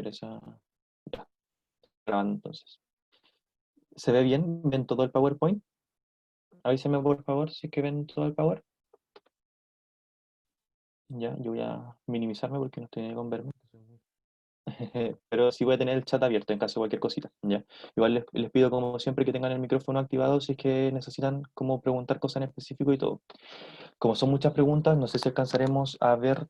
interesa. Ya, grabando entonces. ¿Se ve bien? ¿Ven todo el PowerPoint? Avísenme por favor si es que ven todo el Power. Ya, yo voy a minimizarme porque no estoy ni con verme. Pero sí voy a tener el chat abierto en caso de cualquier cosita. Ya. Igual les pido como siempre que tengan el micrófono activado si es que necesitan como preguntar cosas en específico y todo. Como son muchas preguntas, no sé si alcanzaremos a ver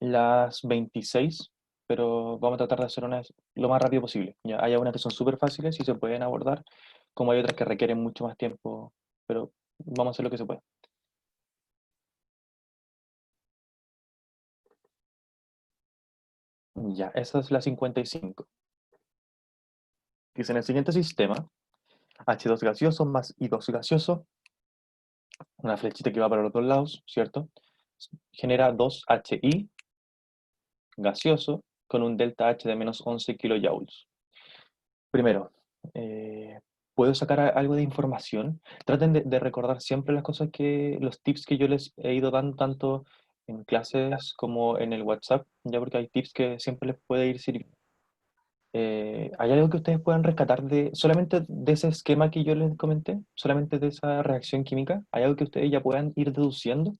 las 26, pero vamos a tratar de hacer unas lo más rápido posible. Ya, hay algunas que son súper fáciles y se pueden abordar, como hay otras que requieren mucho más tiempo, pero vamos a hacer lo que se pueda. Ya, esa es la 55. Dice, en el siguiente sistema, H2 gaseoso más I2 gaseoso, una flechita que va para los dos lados, ¿cierto? Genera 2HI gaseoso con un delta H de menos 11 kilojoules. Primero, ¿puedo sacar algo de información? Traten de recordar siempre las cosas los tips que yo les he ido dando tanto en clases como en el WhatsApp, ya porque hay tips que siempre les puede ir sirviendo. ¿Hay algo que ustedes puedan rescatar solamente de ese esquema que yo les comenté? ¿Solamente de esa reacción química? ¿Hay algo que ustedes ya puedan ir deduciendo?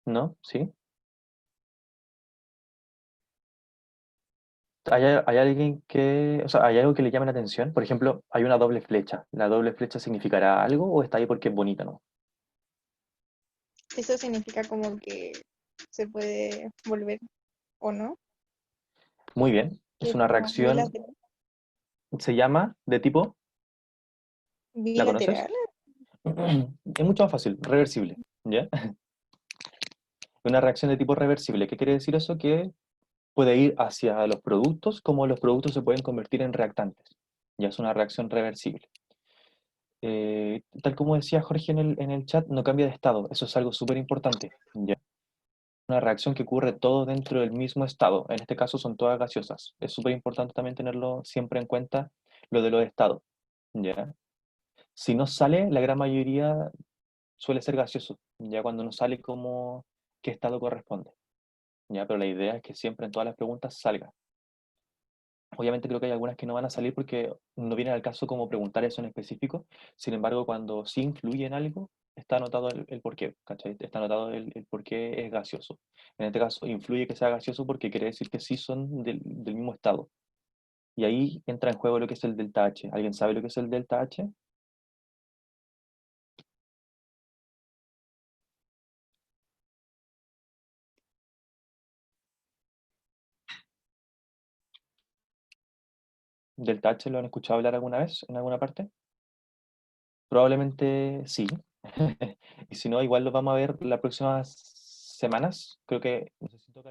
¿No? ¿Sí? ¿Hay alguien o sea, hay algo que le llame la atención? Por ejemplo, hay una doble flecha. ¿La doble flecha significará algo o está ahí porque es bonita, no? Eso significa como que se puede volver o no, Muy bien. Es que una como reacción, se llama de tipo, ¿la conoces? bilateral. Es mucho más fácil, reversible, ¿ya? Una reacción de tipo reversible. ¿Qué quiere decir eso? Que puede ir hacia los productos, como los productos se pueden convertir en reactantes. Ya es una reacción reversible. Tal como decía Jorge en el chat, no cambia de estado. Eso es algo súper importante. ¿Ya? Una reacción que ocurre todo dentro del mismo estado. En este caso son todas gaseosas. Es súper importante también tenerlo siempre en cuenta lo de los estados. ¿Ya? Si no sale, la gran mayoría suele ser gaseoso. Ya cuando no sale, como qué estado corresponde. ¿Ya? Pero la idea es que siempre en todas las preguntas salga. Obviamente creo que hay algunas que no van a salir porque no viene al caso como preguntar eso en específico. Sin embargo, cuando sí influye en algo, está anotado el porqué, ¿cachai? Está anotado el por qué es gaseoso. En este caso, influye que sea gaseoso porque quiere decir que sí son del mismo estado. Y ahí entra en juego lo que es el delta H. ¿Alguien sabe lo que es el delta H? ¿Delta H lo han escuchado hablar alguna vez en alguna parte? Probablemente sí. Y si no, igual lo vamos a ver las próximas semanas. Creo que necesito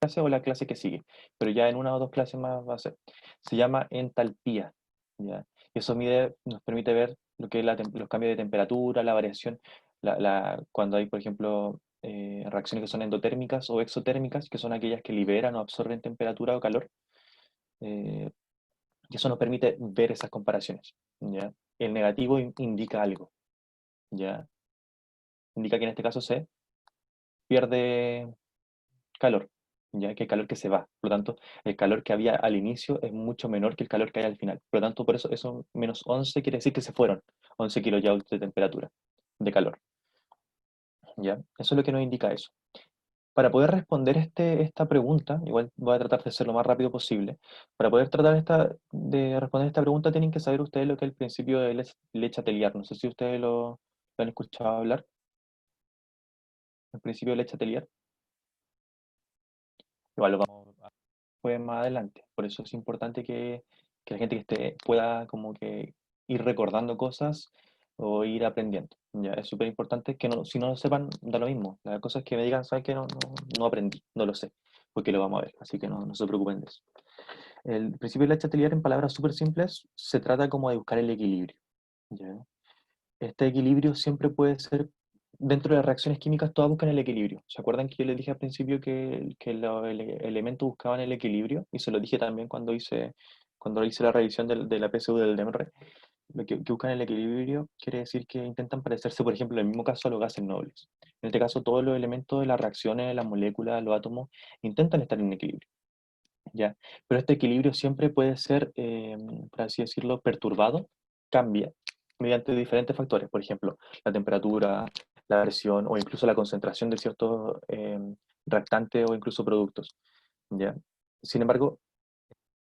clase o la clase que sigue, pero ya en una o dos clases más va a ser. Se llama entalpía, ¿ya? Y eso nos permite ver lo que es los cambios de temperatura, la variación, cuando hay, por ejemplo, reacciones que son endotérmicas o exotérmicas, que son aquellas que liberan o absorben temperatura o calor. eh, y eso nos permite ver esas comparaciones, ¿ya? El negativo indica algo, ¿ya? Indica que en este caso se pierde calor, ya que el calor que se va. Por lo tanto, el calor que había al inicio es mucho menor que el calor que hay al final. Por lo tanto, por eso menos 11 quiere decir que se fueron 11 kilojoules de temperatura, de calor, ¿ya? Eso es lo que nos indica eso. Para poder responder esta pregunta, igual voy a tratar de ser lo más rápido posible, para poder de responder esta pregunta tienen que saber ustedes lo que es el principio de Le Chatelier. No sé si ustedes lo han escuchado hablar, el principio de Le Chatelier. Igual lo vamos a ver más adelante. Por eso es importante que la gente que esté pueda como que ir recordando cosas o ir aprendiendo. Ya, es súper importante que no, si no lo sepan, da lo mismo. La cosa es que me digan, ¿sabes qué? No aprendí, no lo sé, porque lo vamos a ver, así que no se preocupen de eso. El principio de la chatelier, en palabras súper simples, se trata como de buscar el equilibrio. ¿Ya? Este equilibrio siempre puede ser, dentro de las reacciones químicas, todas buscan el equilibrio. ¿Se acuerdan que yo les ddije al principio que los elementos buscaban el equilibrio? Y se lo dije también cuando hice la revisión de la PSU del DEMRE. Lo que buscan el equilibrio quiere decir que intentan parecerse, por ejemplo, en el mismo caso, a los gases nobles. En este caso, todos los elementos de las reacciones, las moléculas, los átomos, intentan estar en equilibrio, ¿ya? Pero este equilibrio siempre puede ser, por así decirlo, perturbado, cambia, mediante diferentes factores, por ejemplo, la temperatura, la presión o incluso la concentración de ciertos reactantes o incluso productos, ¿ya? Sin embargo,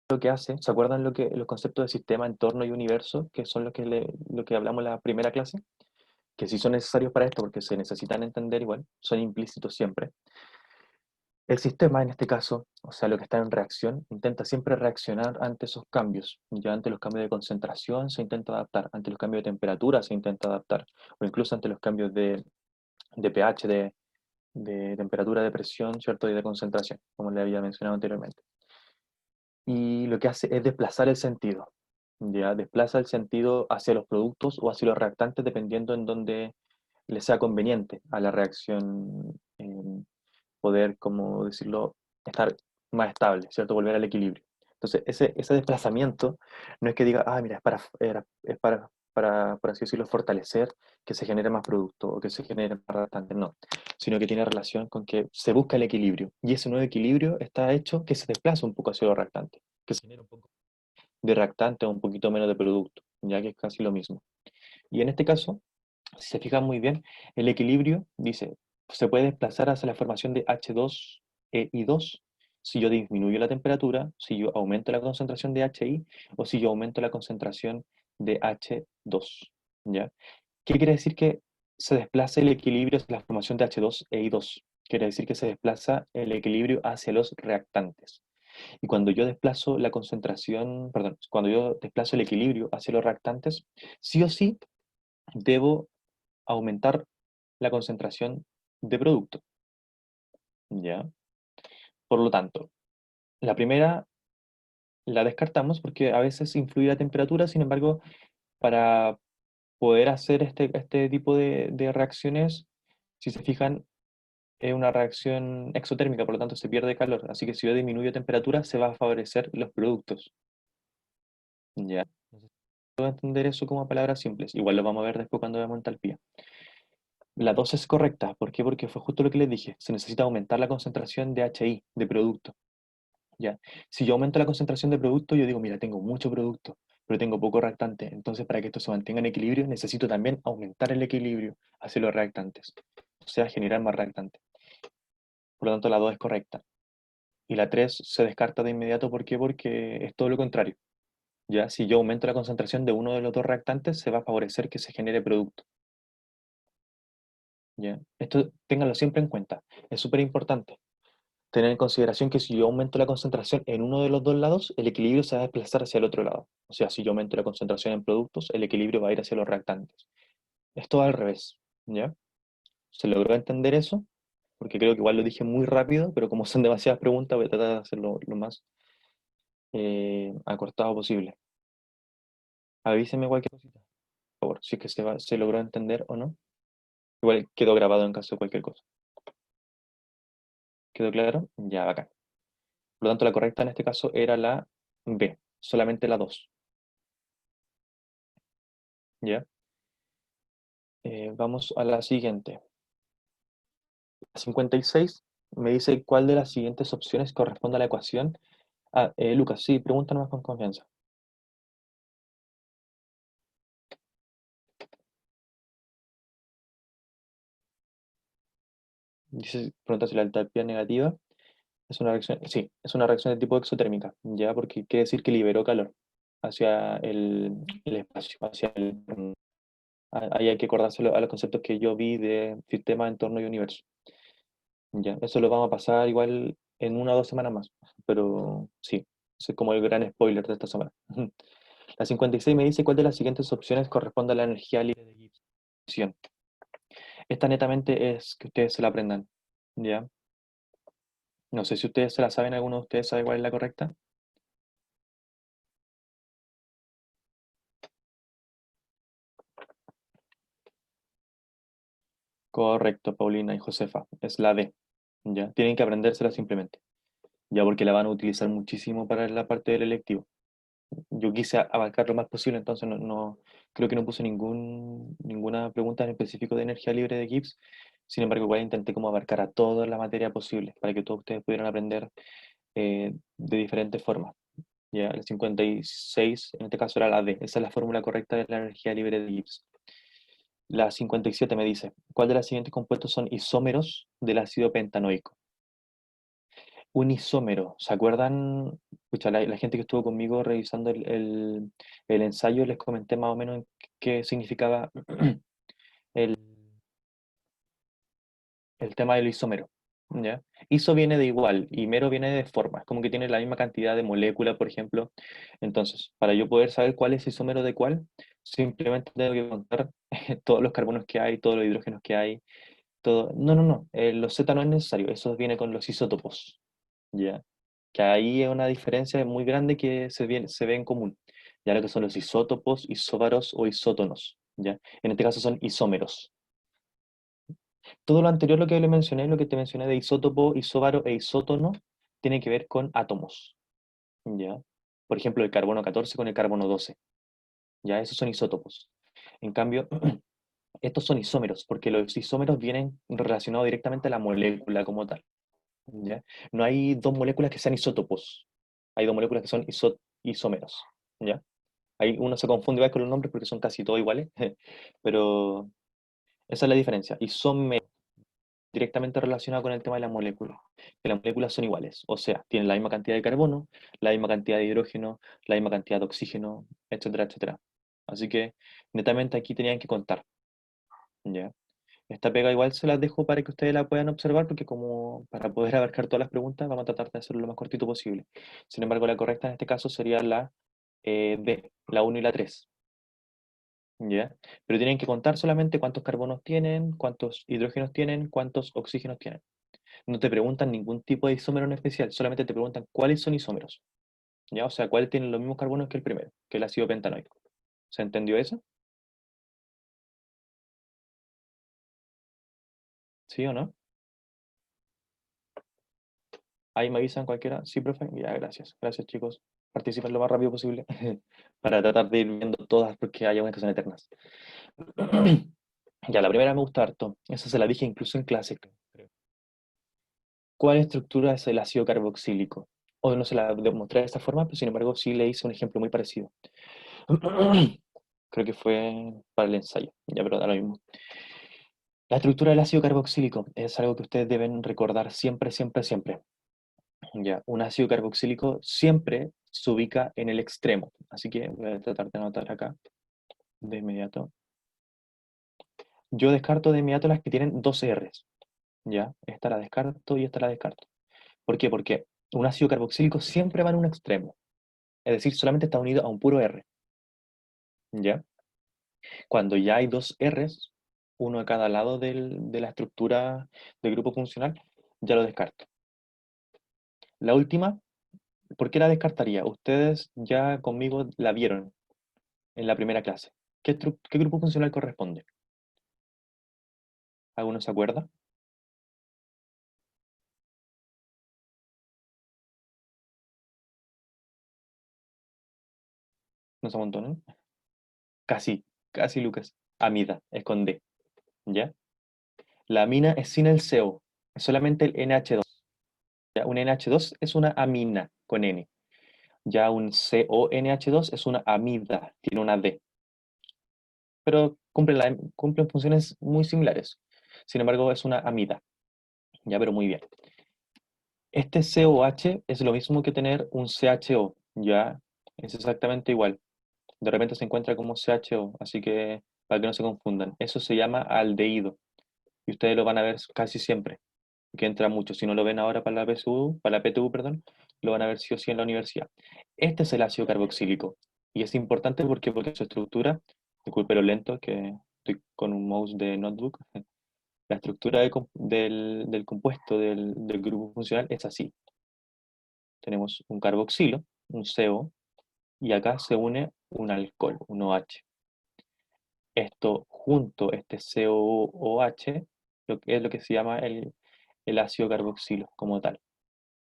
lo que hace, ¿se acuerdan los conceptos de sistema, entorno y universo, que son lo que hablamos en la primera clase? Que sí son necesarios para esto porque se necesitan entender igual, son implícitos siempre. El sistema, en este caso, o sea, lo que está en reacción, intenta siempre reaccionar ante esos cambios. Ya ante los cambios de concentración se intenta adaptar, ante los cambios de temperatura se intenta adaptar, o incluso ante los cambios de pH, de temperatura, de presión, ¿cierto? Y de concentración, como le había mencionado anteriormente. Y lo que hace es desplazar el sentido. Ya desplaza el sentido hacia los productos o hacia los reactantes dependiendo en donde le sea conveniente a la reacción poder, como decirlo, estar más estable, ¿cierto? Volver al equilibrio. Entonces, ese desplazamiento no es que diga, ah, mira, es para, por así decirlo, fortalecer que se genere más producto o que se genere más reactante, no, sino que tiene relación con que se busca el equilibrio. Y ese nuevo equilibrio está hecho que se desplaza un poco hacia los reactantes, que se genera un poco de reactante o un poquito menos de producto, ya que es casi lo mismo. Y en este caso, si se fijan muy bien, el equilibrio dice, se puede desplazar hacia la formación de H2 e I2 si yo disminuyo la temperatura, si yo aumento la concentración de HI o si yo aumento la concentración de H2. ¿Ya? ¿Qué quiere decir que se desplaza el equilibrio hacia la formación de H2 e I2? Quiere decir que se desplaza el equilibrio hacia los reactantes. Y cuando yo desplazo la concentración, perdón, cuando yo desplazo el equilibrio hacia los reactantes, sí o sí debo aumentar la concentración de producto, ¿ya? Por lo tanto, la primera la descartamos porque a veces influye la temperatura, sin embargo, para poder hacer este tipo de reacciones, si se fijan, es una reacción exotérmica, por lo tanto se pierde calor, así que si yo disminuyo temperatura, se va a favorecer los productos, ¿ya? Entonces, puedo entender eso como palabras simples, igual lo vamos a ver después cuando veamos entalpía. La 2 es correcta, ¿por qué? Porque fue justo lo que les dije, se necesita aumentar la concentración de HI, de producto, ¿ya? Si yo aumento la concentración de producto, yo digo, mira, tengo mucho producto, pero tengo poco reactante, entonces para que esto se mantenga en equilibrio, necesito también aumentar el equilibrio hacia los reactantes, o sea, generar más reactante. Por lo tanto, la 2 es correcta. Y la 3 se descarta de inmediato, ¿por qué? Porque es todo lo contrario, ¿ya? Si yo aumento la concentración de uno de los dos reactantes, se va a favorecer que se genere producto, ¿ya? Esto ténganlo siempre en cuenta, es súper importante. Tener en consideración que si yo aumento la concentración en uno de los dos lados, el equilibrio se va a desplazar hacia el otro lado. O sea, si yo aumento la concentración en productos, el equilibrio va a ir hacia los reactantes. Esto va al revés, ¿ya? ¿Se logró entender eso? Porque creo que igual lo dije muy rápido, pero como son demasiadas preguntas, voy a tratar de hacerlo lo más acortado posible. Avíseme cualquier cosita, por favor, si es que se logró entender o no. Igual quedó grabado en caso de cualquier cosa. ¿Quedó claro? Ya, bacán. Por lo tanto, la correcta en este caso era la B, solamente la 2. ¿Ya? Vamos a la siguiente. La 56 me dice cuál de las siguientes opciones corresponde a la ecuación. Ah, Lucas, sí, pregúntame más con confianza. Dice, pregunta si la entalpía negativa es una reacción, sí, es una reacción de tipo exotérmica, ya, porque quiere decir que liberó calor hacia el espacio, hacia el... Ahí hay que acordarse a los conceptos que yo vi de sistema, entorno y universo. Ya, eso lo vamos a pasar igual en 1 o 2 semanas más, pero sí, ese es como el gran spoiler de esta semana. La 56 me dice cuál de las siguientes opciones corresponde a la energía libre de Gibbs. Esta netamente es que ustedes se la aprendan, ¿ya? No sé si ustedes se la saben, ¿alguno de ustedes sabe cuál es la correcta? Correcto, Paulina y Josefa, es la D, ¿ya? Tienen que aprendérsela simplemente, ya porque la van a utilizar muchísimo para la parte del electivo. Yo quise abarcar lo más posible, entonces creo que no puse ninguna pregunta en específico de energía libre de Gibbs, Sin embargo, igual intenté como abarcar a toda la materia posible para que todos ustedes pudieran aprender de diferentes formas. ¿Ya? El 56, en este caso era la D. Esa es la fórmula correcta de la energía libre de Gibbs. La 57 me dice, ¿cuál de los siguientes compuestos son isómeros del ácido pentanoico? Un isómero, ¿se acuerdan? Pucha, la gente que estuvo conmigo revisando el ensayo, les comenté más o menos qué significaba el, el tema del isómero. ¿Ya? Iso viene de igual y mero viene de forma, es como que tiene la misma cantidad de molécula, por ejemplo. Entonces, para yo poder saber cuál es isómero de cuál, simplemente tengo que contar todos los carbonos que hay, todos los hidrógenos que hay, todo. No, no, no, los Z no es necesario, eso viene con los isótopos. ¿Ya? Que ahí es una diferencia muy grande que se ve en común. Ya lo que son los isótopos, isóbaros o isótonos. ¿Ya? En este caso son isómeros. Todo lo anterior, lo que le mencioné, lo que te mencioné de isótopo, isóbaro e isótono, tiene que ver con átomos. ¿Ya? Por ejemplo, el carbono 14 con el carbono 12. ¿Ya? Esos son isótopos. En cambio, estos son isómeros, porque los isómeros vienen relacionados directamente a la molécula como tal. ¿Ya? No hay dos moléculas que sean isótopos. Hay dos moléculas que son isómeros. ¿Ya? Ahí uno se confunde igual con los nombres porque son casi todos iguales, pero esa es la diferencia. Isómero directamente relacionado con el tema de la molécula. Que las moléculas son iguales, o sea, tienen la misma cantidad de carbono, la misma cantidad de hidrógeno, la misma cantidad de oxígeno, etcétera, etcétera. Así que netamente aquí tenían que contar. ¿Ya? Esta pega igual se las dejo para que ustedes la puedan observar, porque como para poder abarcar todas las preguntas, vamos a tratar de hacerlo lo más cortito posible. Sin embargo, la correcta en este caso sería la D, la uno y la 3. ¿Ya? Pero tienen que contar solamente cuántos carbonos tienen, cuántos hidrógenos tienen, cuántos oxígenos tienen. No te preguntan ningún tipo de isómero en especial, solamente te preguntan cuáles son isómeros. ¿Ya? O sea, cuáles tienen los mismos carbonos que el primero, que el ácido pentanoico. ¿Se entendió eso? ¿Sí o no? Ahí me avisan cualquiera. Sí, profe. Ya, gracias. Gracias, chicos. Participen lo más rápido posible para tratar de ir viendo todas porque hay algunas que son eternas. Ya, la primera me gusta harto. Esa se la dije incluso en clase, creo. ¿Cuál estructura es el ácido carboxílico? O no se la demostré de esta forma, pero sin embargo sí le hice un ejemplo muy parecido. Creo que fue para el ensayo. Ya, pero da lo mismo. La estructura del ácido carboxílico es algo que ustedes deben recordar siempre, siempre, siempre. Ya, un ácido carboxílico siempre se ubica en el extremo. Así que voy a tratar de anotar acá de inmediato. Yo descarto de inmediato las que tienen dos R's. Ya, esta la descarto y esta la descarto. ¿Por qué? Porque un ácido carboxílico siempre va en un extremo. Es decir, solamente está unido a un puro R. ¿Ya? Cuando ya hay dos R's, uno a cada lado de la estructura del grupo funcional, ya lo descarto. La última, ¿por qué la descartaría? Ustedes ya conmigo la vieron en la primera clase. ¿Qué grupo funcional corresponde? ¿Alguno se acuerda? ¿No se amontonen? Casi, casi Lucas. Amida, es con D. ¿Ya? La amina es sin el CO, es solamente el NH2. ¿Ya? Un NH2 es una amina con N. Ya un CONH2 es una amida, tiene una D. Pero cumplen funciones muy similares. Sin embargo, es una amida. Ya, pero muy bien. Este COH es lo mismo que tener un CHO. Ya, es exactamente igual. De repente se encuentra como CHO, así que para que no se confundan. Eso se llama aldehído. Y ustedes lo van a ver casi siempre, que entra mucho. Si no lo ven ahora para la PSU, para la PTU, perdón, lo van a ver sí o sí en la universidad. Este es el ácido carboxílico. Y es importante porque su estructura, disculpe lo lento, que estoy con un mouse de notebook, la estructura del compuesto del grupo funcional es así. Tenemos un carboxilo, un CO, y acá se une un alcohol, un OH. Esto junto, este COOH, es lo que se llama el ácido carboxilo como tal.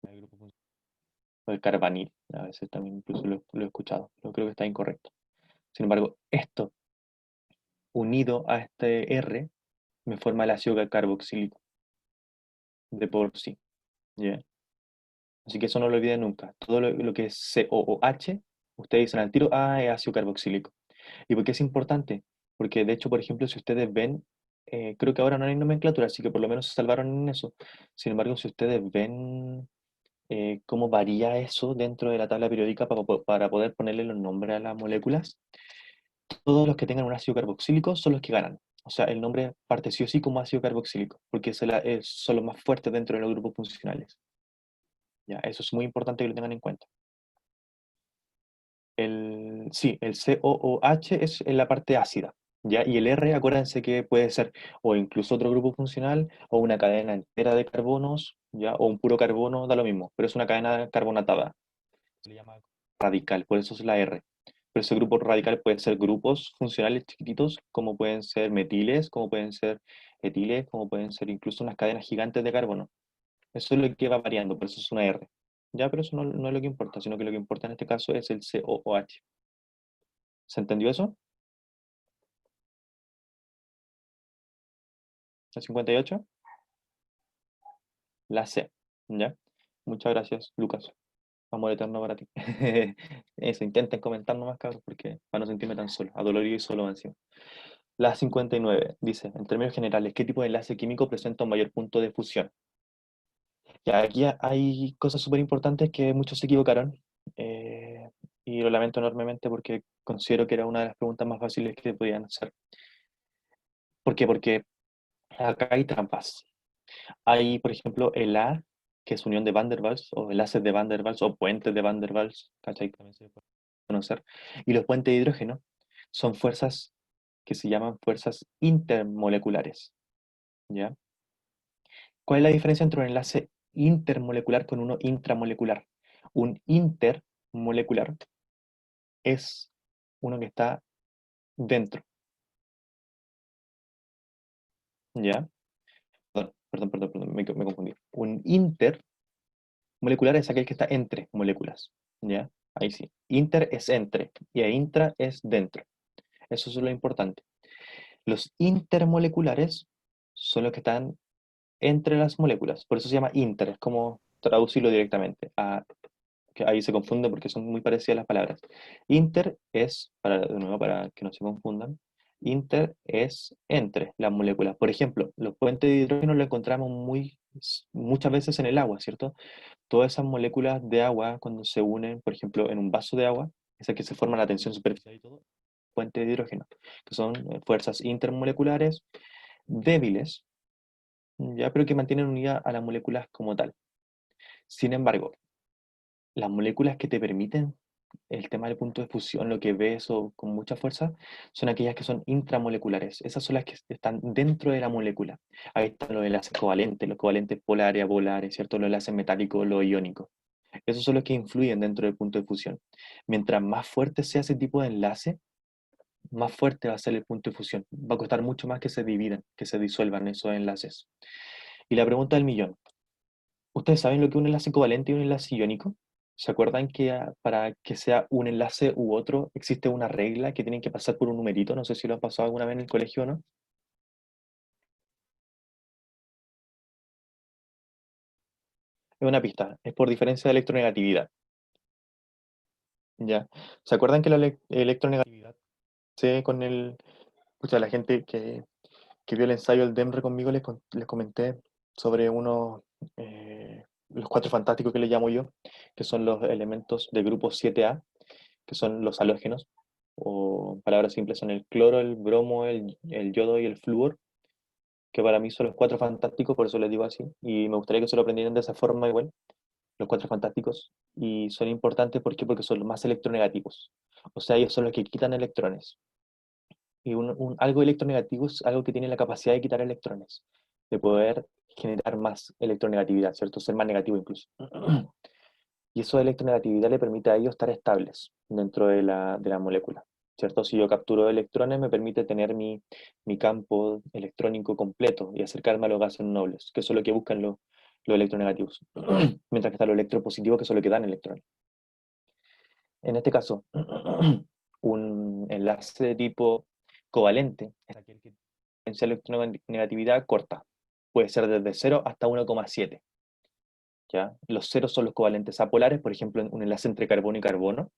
El grupo funcional. O el carbanil, a veces también incluso lo he escuchado, pero creo que está incorrecto. Sin embargo, esto unido a este R me forma el ácido carboxílico de por sí. ¿Ya? Así que eso no lo olviden nunca. Todo lo que es COOH, ustedes dicen al tiro, ah, es ácido carboxílico. ¿Y por qué es importante? Porque de hecho, por ejemplo, si ustedes ven, creo que ahora no hay nomenclatura, así que por lo menos se salvaron en eso. Sin embargo, si ustedes ven cómo varía eso dentro de la tabla periódica para poder ponerle los nombres a las moléculas, todos los que tengan un ácido carboxílico son los que ganan. O sea, el nombre parte sí o sí como ácido carboxílico, porque son los más fuertes dentro de los grupos funcionales. ¿Ya? Eso es muy importante que lo tengan en cuenta. Sí, el COOH es en la parte ácida, ¿ya? Y el R, acuérdense que puede ser o incluso otro grupo funcional o una cadena entera de carbonos, ¿ya? O un puro carbono, da lo mismo, pero es una cadena carbonatada. Se le llama radical, por eso es la R. Pero ese grupo radical puede ser grupos funcionales chiquititos, como pueden ser metiles, como pueden ser etiles, como pueden ser incluso unas cadenas gigantes de carbono. Eso es lo que va variando, por eso es una R. Ya, pero eso no es lo que importa, sino que lo que importa en este caso es el COOH. ¿Se entendió eso? ¿La 58? La C. ¿Ya? Muchas gracias, Lucas. Amor eterno para ti. Eso, intenten comentar nomás, cabros, porque para no sentirme tan solo, adolorido y solo encima. La 59 dice, en términos generales, ¿qué tipo de enlace químico presenta un mayor punto de fusión? Ya, aquí hay cosas súper importantes que muchos se equivocaron, eh, y lo lamento enormemente porque considero que era una de las preguntas más fáciles que podían hacer. ¿Por qué? Porque acá hay trampas. Hay, por ejemplo, el A, que es unión de Van der Waals, o enlaces de Van der Waals, o puentes de Van der Waals, ¿cachai? También se puede conocer. Y los puentes de hidrógeno son fuerzas que se llaman fuerzas intermoleculares, ¿ya? ¿Cuál es la diferencia entre un enlace intermolecular con uno intramolecular? Un intermolecular es uno que está dentro, ¿ya? Perdón, me confundí. Un intermolecular es aquel que está entre moléculas, ¿ya? Ahí sí. Inter es entre y intra es dentro. Eso es lo importante. Los intermoleculares son los que están entre las moléculas. Por eso se llama inter. Es como traducirlo directamente. Que ahí se confunde porque son muy parecidas las palabras. Inter es, de nuevo, para que no se confundan, inter es entre las moléculas. Por ejemplo, los puentes de hidrógeno los encontramos muchas veces en el agua, ¿cierto? Todas esas moléculas de agua, cuando se unen, por ejemplo, en un vaso de agua, esas que se forman a la tensión superficial y todo, puente de hidrógeno, que son fuerzas intermoleculares débiles, ya, pero que mantienen unida a las moléculas como tal. Sin embargo, las moléculas que te permiten el tema del punto de fusión, lo que ves o con mucha fuerza, son aquellas que son intramoleculares. Esas son las que están dentro de la molécula. Ahí están los enlaces covalentes, los covalentes polares, apolares, ¿cierto? Los enlaces metálicos, los iónicos. Esos son los que influyen dentro del punto de fusión. Mientras más fuerte sea ese tipo de enlace, más fuerte va a ser el punto de fusión. Va a costar mucho más que se dividan, que se disuelvan esos enlaces. Y la pregunta del millón. ¿Ustedes saben lo que es un enlace covalente y un enlace iónico? ¿Se acuerdan que para que sea un enlace u otro existe una regla que tienen que pasar por un numerito? No sé si lo han pasado alguna vez en el colegio o no. Es una pista, es por diferencia de electronegatividad. ¿Ya? ¿Se acuerdan que la electronegatividad se con el... Pucha, la gente que vio el ensayo del DEMRE conmigo les comenté sobre los cuatro fantásticos que le llamo yo, que son los elementos de grupo 7A, que son los halógenos, o en palabras simples son el cloro, el bromo, el yodo y el flúor, que para mí son los cuatro fantásticos, por eso les digo así, y me gustaría que se lo aprendieran de esa forma igual, los cuatro fantásticos, y son importantes ¿por qué? Porque son los más electronegativos, o sea, ellos son los que quitan electrones, y algo electronegativo es algo que tiene la capacidad de quitar electrones, de poder generar más electronegatividad, ¿cierto? Ser más negativo incluso. Y eso de electronegatividad le permite a ellos estar estables dentro de la molécula, ¿cierto? Si yo capturo electrones, me permite tener mi campo electrónico completo y acercarme a los gases nobles, que eso es lo que buscan los electronegativos. Mientras que está los electropositivos, que son los que dan electrones. En este caso, un enlace de tipo covalente es aquel que diferencia de electronegatividad corta. Puede ser desde 0 hasta 1,7. ¿Ya? Los ceros son los covalentes apolares, por ejemplo, un enlace entre carbono y carbono,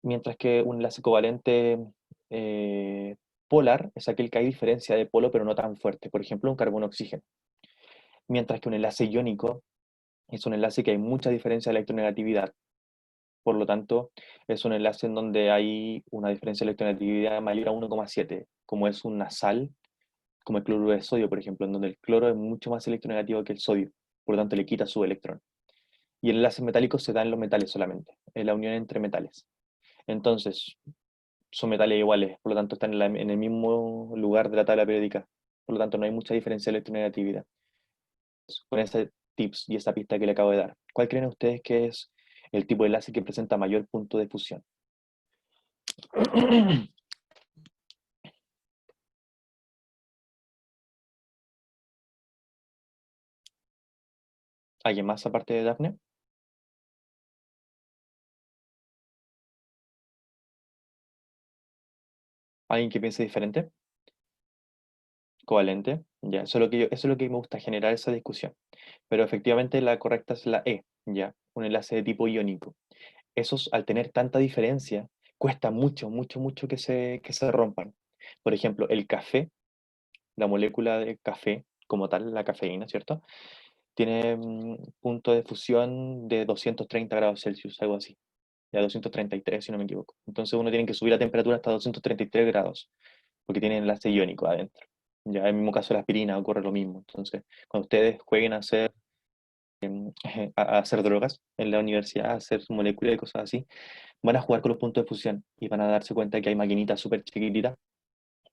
mientras que un enlace covalente polar es aquel que hay diferencia de polo, pero no tan fuerte, por ejemplo, un carbono-oxígeno. Mientras que un enlace iónico es un enlace que hay mucha diferencia de electronegatividad. Por lo tanto, es un enlace en donde hay una diferencia de electronegatividad mayor a 1,7, como es una sal, como el cloruro de sodio, por ejemplo, en donde el cloro es mucho más electronegativo que el sodio, por lo tanto le quita su electrón. Y el enlace metálico se da en los metales solamente, en la unión entre metales. Entonces, son metales iguales, por lo tanto están en el mismo lugar de la tabla periódica. Por lo tanto, no hay mucha diferencia de electronegatividad. Con ese tips y esa pista que le acabo de dar, ¿cuál creen ustedes que es el tipo de enlace que presenta mayor punto de fusión? ¿Alguien más aparte de Daphne? ¿Alguien que piense diferente? Covalente. Ya, eso es lo que me gusta, generar esa discusión. Pero efectivamente la correcta es la E, ya, un enlace de tipo iónico. Esos, al tener tanta diferencia, cuesta mucho, mucho, mucho que se rompan. Por ejemplo, el café, la molécula de café, como tal, la cafeína, ¿cierto? Tiene punto de fusión de 230 grados Celsius, algo así. Ya 233, si no me equivoco. Entonces uno tiene que subir la temperatura hasta 233 grados, porque tiene enlace iónico adentro. Ya en el mismo caso de la aspirina ocurre lo mismo. Entonces, cuando ustedes jueguen a hacer, a hacer drogas en la universidad, a hacer moléculas y cosas así, van a jugar con los puntos de fusión y van a darse cuenta que hay maquinitas súper chiquititas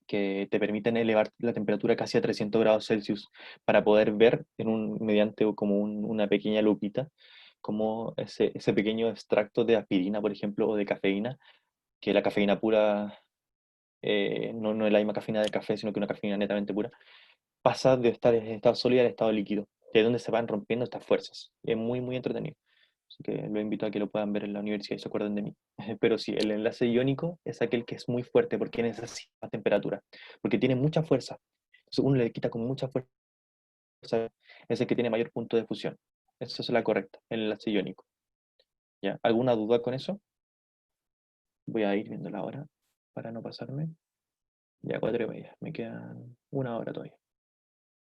que te permiten elevar la temperatura casi a 300 grados Celsius para poder ver mediante como una pequeña lupita como ese pequeño extracto de aspirina, por ejemplo, o de cafeína, que la cafeína pura no es la misma cafeína del café, sino que una cafeína netamente pura, pasa de estar en estado sólido al estado líquido, de donde se van rompiendo estas fuerzas. Es muy, muy entretenido. Así que lo invito a que lo puedan ver en la universidad y se acuerden de mí. Pero sí, el enlace iónico es aquel que es muy fuerte porque necesita temperatura, porque tiene mucha fuerza. Entonces uno le quita con mucha fuerza, es el que tiene mayor punto de fusión. Esa es la correcta, el enlace iónico. ¿Ya? ¿Alguna duda con eso? Voy a ir viendo la hora para no pasarme. Ya 4:30, me quedan una hora todavía.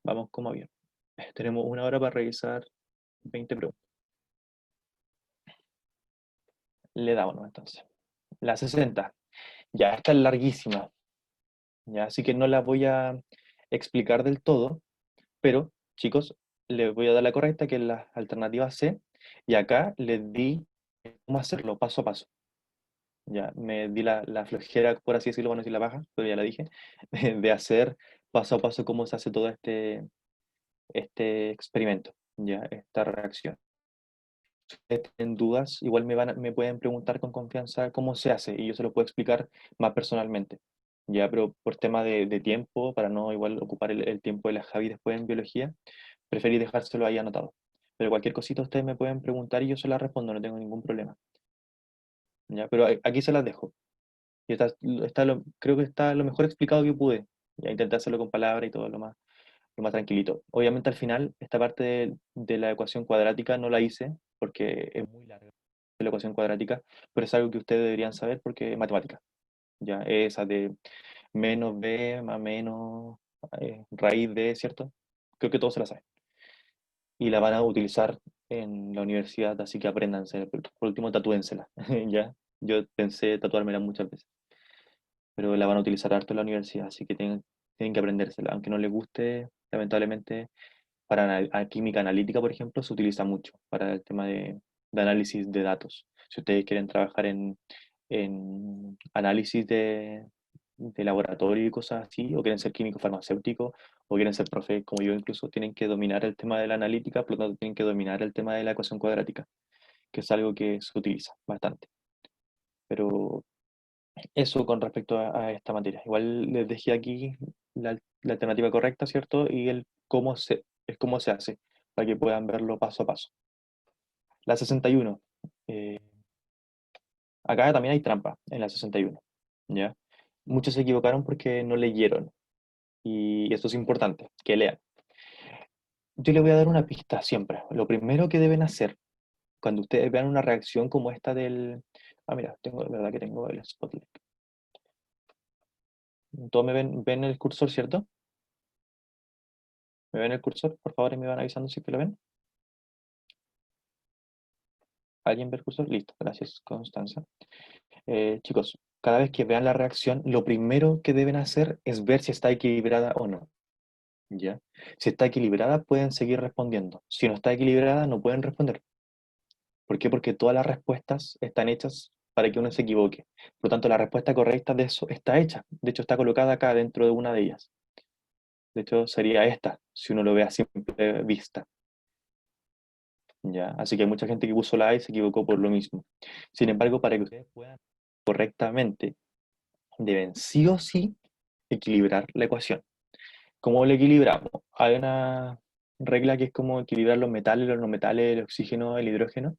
Vamos como bien. Tenemos una hora para revisar 20 preguntas. Le damos ¿no? Entonces. La 60. Ya, esta es larguísima. Ya, así que no la voy a explicar del todo, pero chicos, les voy a dar la correcta, que es la alternativa C, y acá les di cómo hacerlo paso a paso. Ya, me di la flojera, por así decirlo, bueno, decir la baja, pero ya la dije, de hacer paso a paso cómo se hace todo este experimento, ya, esta reacción. Si ustedes tienen dudas, igual me pueden preguntar con confianza cómo se hace y yo se lo puedo explicar más personalmente. Ya, pero por tema de tiempo, para no igual ocupar el tiempo de la Javi después en biología, preferí dejárselo ahí anotado. Pero cualquier cosita ustedes me pueden preguntar y yo se la respondo, no tengo ningún problema. Ya, pero aquí se las dejo. Y creo que está lo mejor explicado que pude. Ya intenté hacerlo con palabras y todo lo más tranquilito. Obviamente al final, esta parte de la ecuación cuadrática no la hice porque es muy larga la ecuación cuadrática, pero es algo que ustedes deberían saber porque es matemática. Ya, esa de menos b más menos raíz de, ¿cierto? Creo que todos se la saben. Y la van a utilizar en la universidad, así que apréndanse. Por último, tatúensela. ¿Ya? Yo pensé tatuármela muchas veces, pero la van a utilizar harto en la universidad, así que tienen que aprendérsela. Aunque no les guste, lamentablemente, para química analítica, por ejemplo, se utiliza mucho para el tema de análisis de datos. Si ustedes quieren trabajar en análisis de laboratorio y cosas así, o quieren ser químico farmacéutico, o quieren ser profe, como yo incluso, tienen que dominar el tema de la analítica, por lo tanto tienen que dominar el tema de la ecuación cuadrática, que es algo que se utiliza bastante. Pero eso con respecto a esta materia. Igual les dejé aquí la alternativa correcta, ¿cierto? Y el cómo se hace, para que puedan verlo paso a paso. La 61. eh, Acá también hay trampa en la 61. ¿Ya? Muchos se equivocaron porque no leyeron. Y esto es importante, que lean. Yo le voy a dar una pista siempre. Lo primero que deben hacer cuando ustedes vean una reacción como esta del... Ah, mira, tengo, la verdad que tengo el spotlight. ¿Todos ven el cursor, cierto? ¿Me ven el cursor? Por favor, y me van avisando si que lo ven. ¿Alguien ve el cursor? Listo, gracias, Constanza. Chicos, cada vez que vean la reacción, lo primero que deben hacer es ver si está equilibrada o no. ¿Ya? Si está equilibrada, pueden seguir respondiendo. Si no está equilibrada, no pueden responder. ¿Por qué? Porque todas las respuestas están hechas para que uno se equivoque. Por lo tanto, la respuesta correcta de eso está hecha. De hecho, está colocada acá dentro de una de ellas. De hecho, sería esta, si uno lo ve a simple vista. ¿Ya? Así que hay mucha gente que puso la A y se equivocó por lo mismo. Sin embargo, para que ustedes puedan correctamente, deben sí o sí equilibrar la ecuación. ¿Cómo lo equilibramos? Hay una regla que es como equilibrar los metales, los no metales, el oxígeno, el hidrógeno,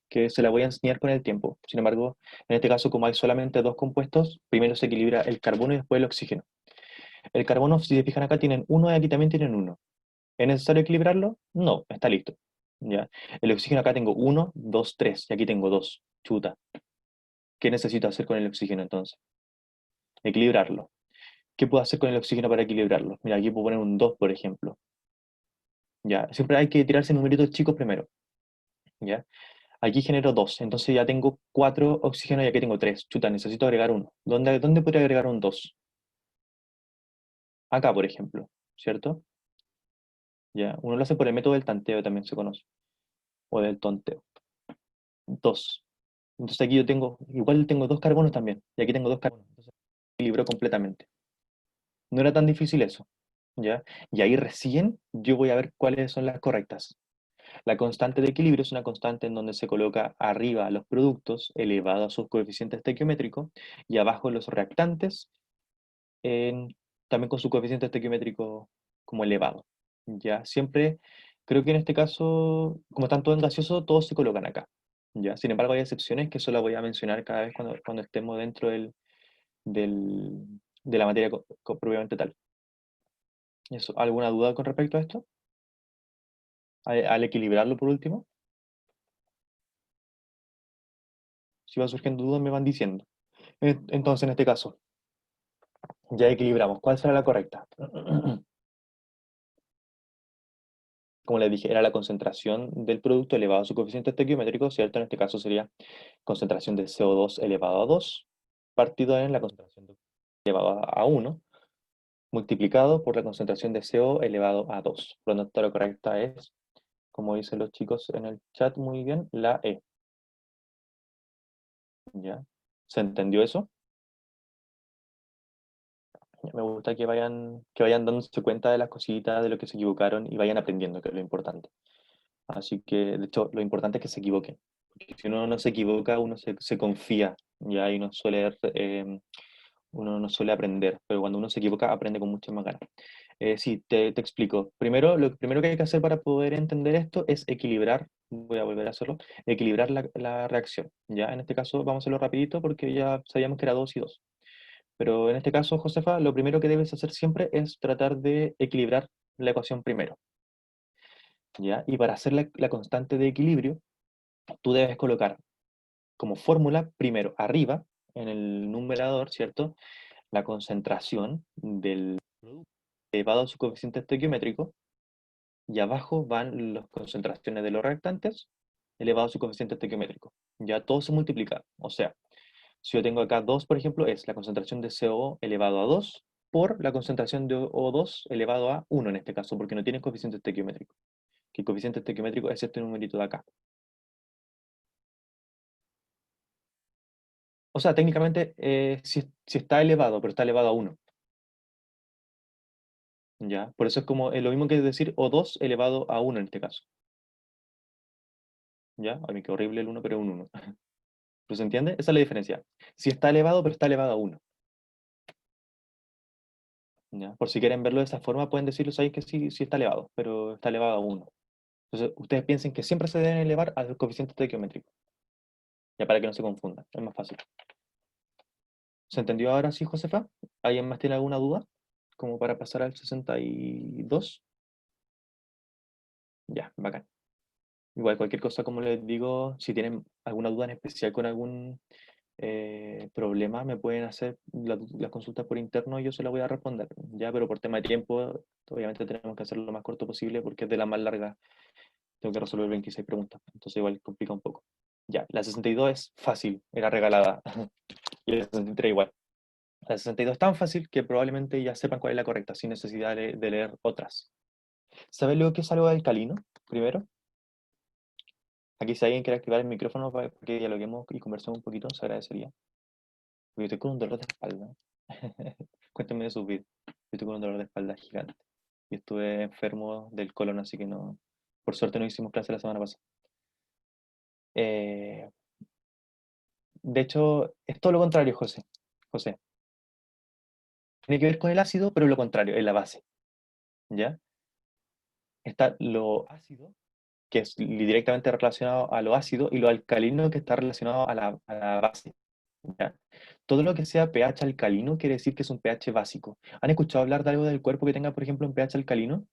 que se la voy a enseñar con el tiempo. Sin embargo, en este caso, como hay solamente dos compuestos, primero se equilibra el carbono y después el oxígeno. El carbono, si se fijan acá, tienen uno y aquí también tienen uno. ¿Es necesario equilibrarlo? No, está listo. ¿Ya? El oxígeno acá tengo uno, dos, tres, y aquí tengo dos. Chuta. ¿Qué necesito hacer con el oxígeno entonces? Equilibrarlo. ¿Qué puedo hacer con el oxígeno para equilibrarlo? Mira, aquí puedo poner un 2, por ejemplo. ¿Ya? Siempre hay que tirarse numeritos chicos primero. ¿Ya? Aquí genero 2, entonces ya tengo 4 oxígenos y aquí tengo 3. Chuta, necesito agregar uno. ¿Dónde podría agregar un 2? Acá, por ejemplo, ¿cierto? ¿Ya? Uno lo hace por el método del tanteo, también se conoce, o del tonteo. 2. Entonces aquí yo tengo, igual tengo dos carbonos también, y aquí tengo dos carbonos. Entonces equilibro completamente. No era tan difícil eso, ¿ya? Y ahí recién yo voy a ver cuáles son las correctas. La constante de equilibrio es una constante en donde se coloca arriba los productos elevados a sus coeficientes estequiométricos y abajo los reactantes también con su coeficiente estequiométrico como elevado. Ya, siempre, creo que en este caso, como están todos en gaseoso, todos se colocan acá. Ya, sin embargo, hay excepciones que solo voy a mencionar cada vez cuando estemos dentro del- de la materia propiamente tal. Eso, ¿alguna duda con respecto a esto? Al equilibrarlo por último, si va surgiendo dudas me van diciendo. Entonces, en este caso, ya equilibramos. ¿Cuál será la correcta? Como les dije, era la concentración del producto elevado a su coeficiente estequiométrico, ¿cierto? En este caso sería concentración de CO2 elevado a 2, partido en la concentración de elevado a 1, multiplicado por la concentración de CO elevado a 2. Por lo tanto, la correcta es, como dicen los chicos en el chat muy bien, la E. ¿Ya? ¿Se entendió eso? Me gusta que vayan dándose cuenta de las cositas, de lo que se equivocaron y vayan aprendiendo, que es lo importante. Así que, de hecho, lo importante es que se equivoquen. Porque si uno no se equivoca, uno se confía, ¿ya? Y uno no suele aprender, pero cuando uno se equivoca, aprende con muchas más ganas. Sí, te explico. Primero, lo primero que hay que hacer para poder entender esto es equilibrar, voy a volver a hacerlo, equilibrar la reacción, ¿ya? En este caso, vamos a hacerlo rapidito porque ya sabíamos que era 2 y 2. Pero en este caso, Josefa, lo primero que debes hacer siempre es tratar de equilibrar la ecuación primero, ¿ya? Y para hacer la constante de equilibrio, tú debes colocar como fórmula, primero arriba, en el numerador, ¿cierto? La concentración del producto elevado a su coeficiente estequiométrico, y abajo van las concentraciones de los reactantes elevado a su coeficiente estequiométrico. Ya todo se multiplica. O sea, si yo tengo acá 2, por ejemplo, es la concentración de CO elevado a 2 por la concentración de O2 elevado a 1 en este caso, porque no tiene coeficiente estequiométrico. Que el coeficiente estequiométrico es este numerito de acá. O sea, técnicamente si está elevado, pero está elevado a 1. ¿Ya? Por eso es como lo mismo que decir O2 elevado a 1 en este caso. ¿Ya? A mí qué horrible el 1, pero es un 1. ¿Pero se entiende? Esa es la diferencia. Si está elevado, pero está elevado a 1. ¿Ya? Por si quieren verlo de esa forma, pueden decirlo ahí que sí, sí está elevado, pero está elevado a 1. Entonces, ustedes piensen que siempre se deben elevar al coeficiente estequiométrico. Ya para que no se confundan. Es más fácil. ¿Se entendió ahora sí, Josefa? ¿Alguien más tiene alguna duda como para pasar al 62. Ya, bacán. Igual cualquier cosa, como les digo, si tienen alguna duda en especial con algún problema, me pueden hacer las consultas por interno y yo se las voy a responder. Ya, pero por tema de tiempo, obviamente tenemos que hacerlo lo más corto posible porque es de la más larga. Tengo que resolver 26 preguntas, entonces igual complica un poco. Ya, la 62 es fácil, era regalada. Y la 63 igual. La 62 es tan fácil que probablemente ya sepan cuál es la correcta, sin necesidad de leer otras. ¿Sabes lo que es algo alcalino? Primero, aquí si alguien quiere activar el micrófono para que dialoguemos y conversemos un poquito, se agradecería. Porque estoy con un dolor de espalda. Cuéntenme de sus vidas. Yo estoy con un dolor de espalda gigante. Y estuve enfermo del colon, así que no. Por suerte no hicimos clase la semana pasada. Eh, de hecho, es todo lo contrario, José. José, tiene que ver con el ácido, pero lo contrario, es la base. ¿Ya? Está lo ácido, que es directamente relacionado a lo ácido, y lo alcalino, que está relacionado a la base. ¿Ya? Todo lo que sea pH alcalino quiere decir que es un pH básico. ¿Han escuchado hablar de algo del cuerpo que tenga, por ejemplo, un pH alcalino?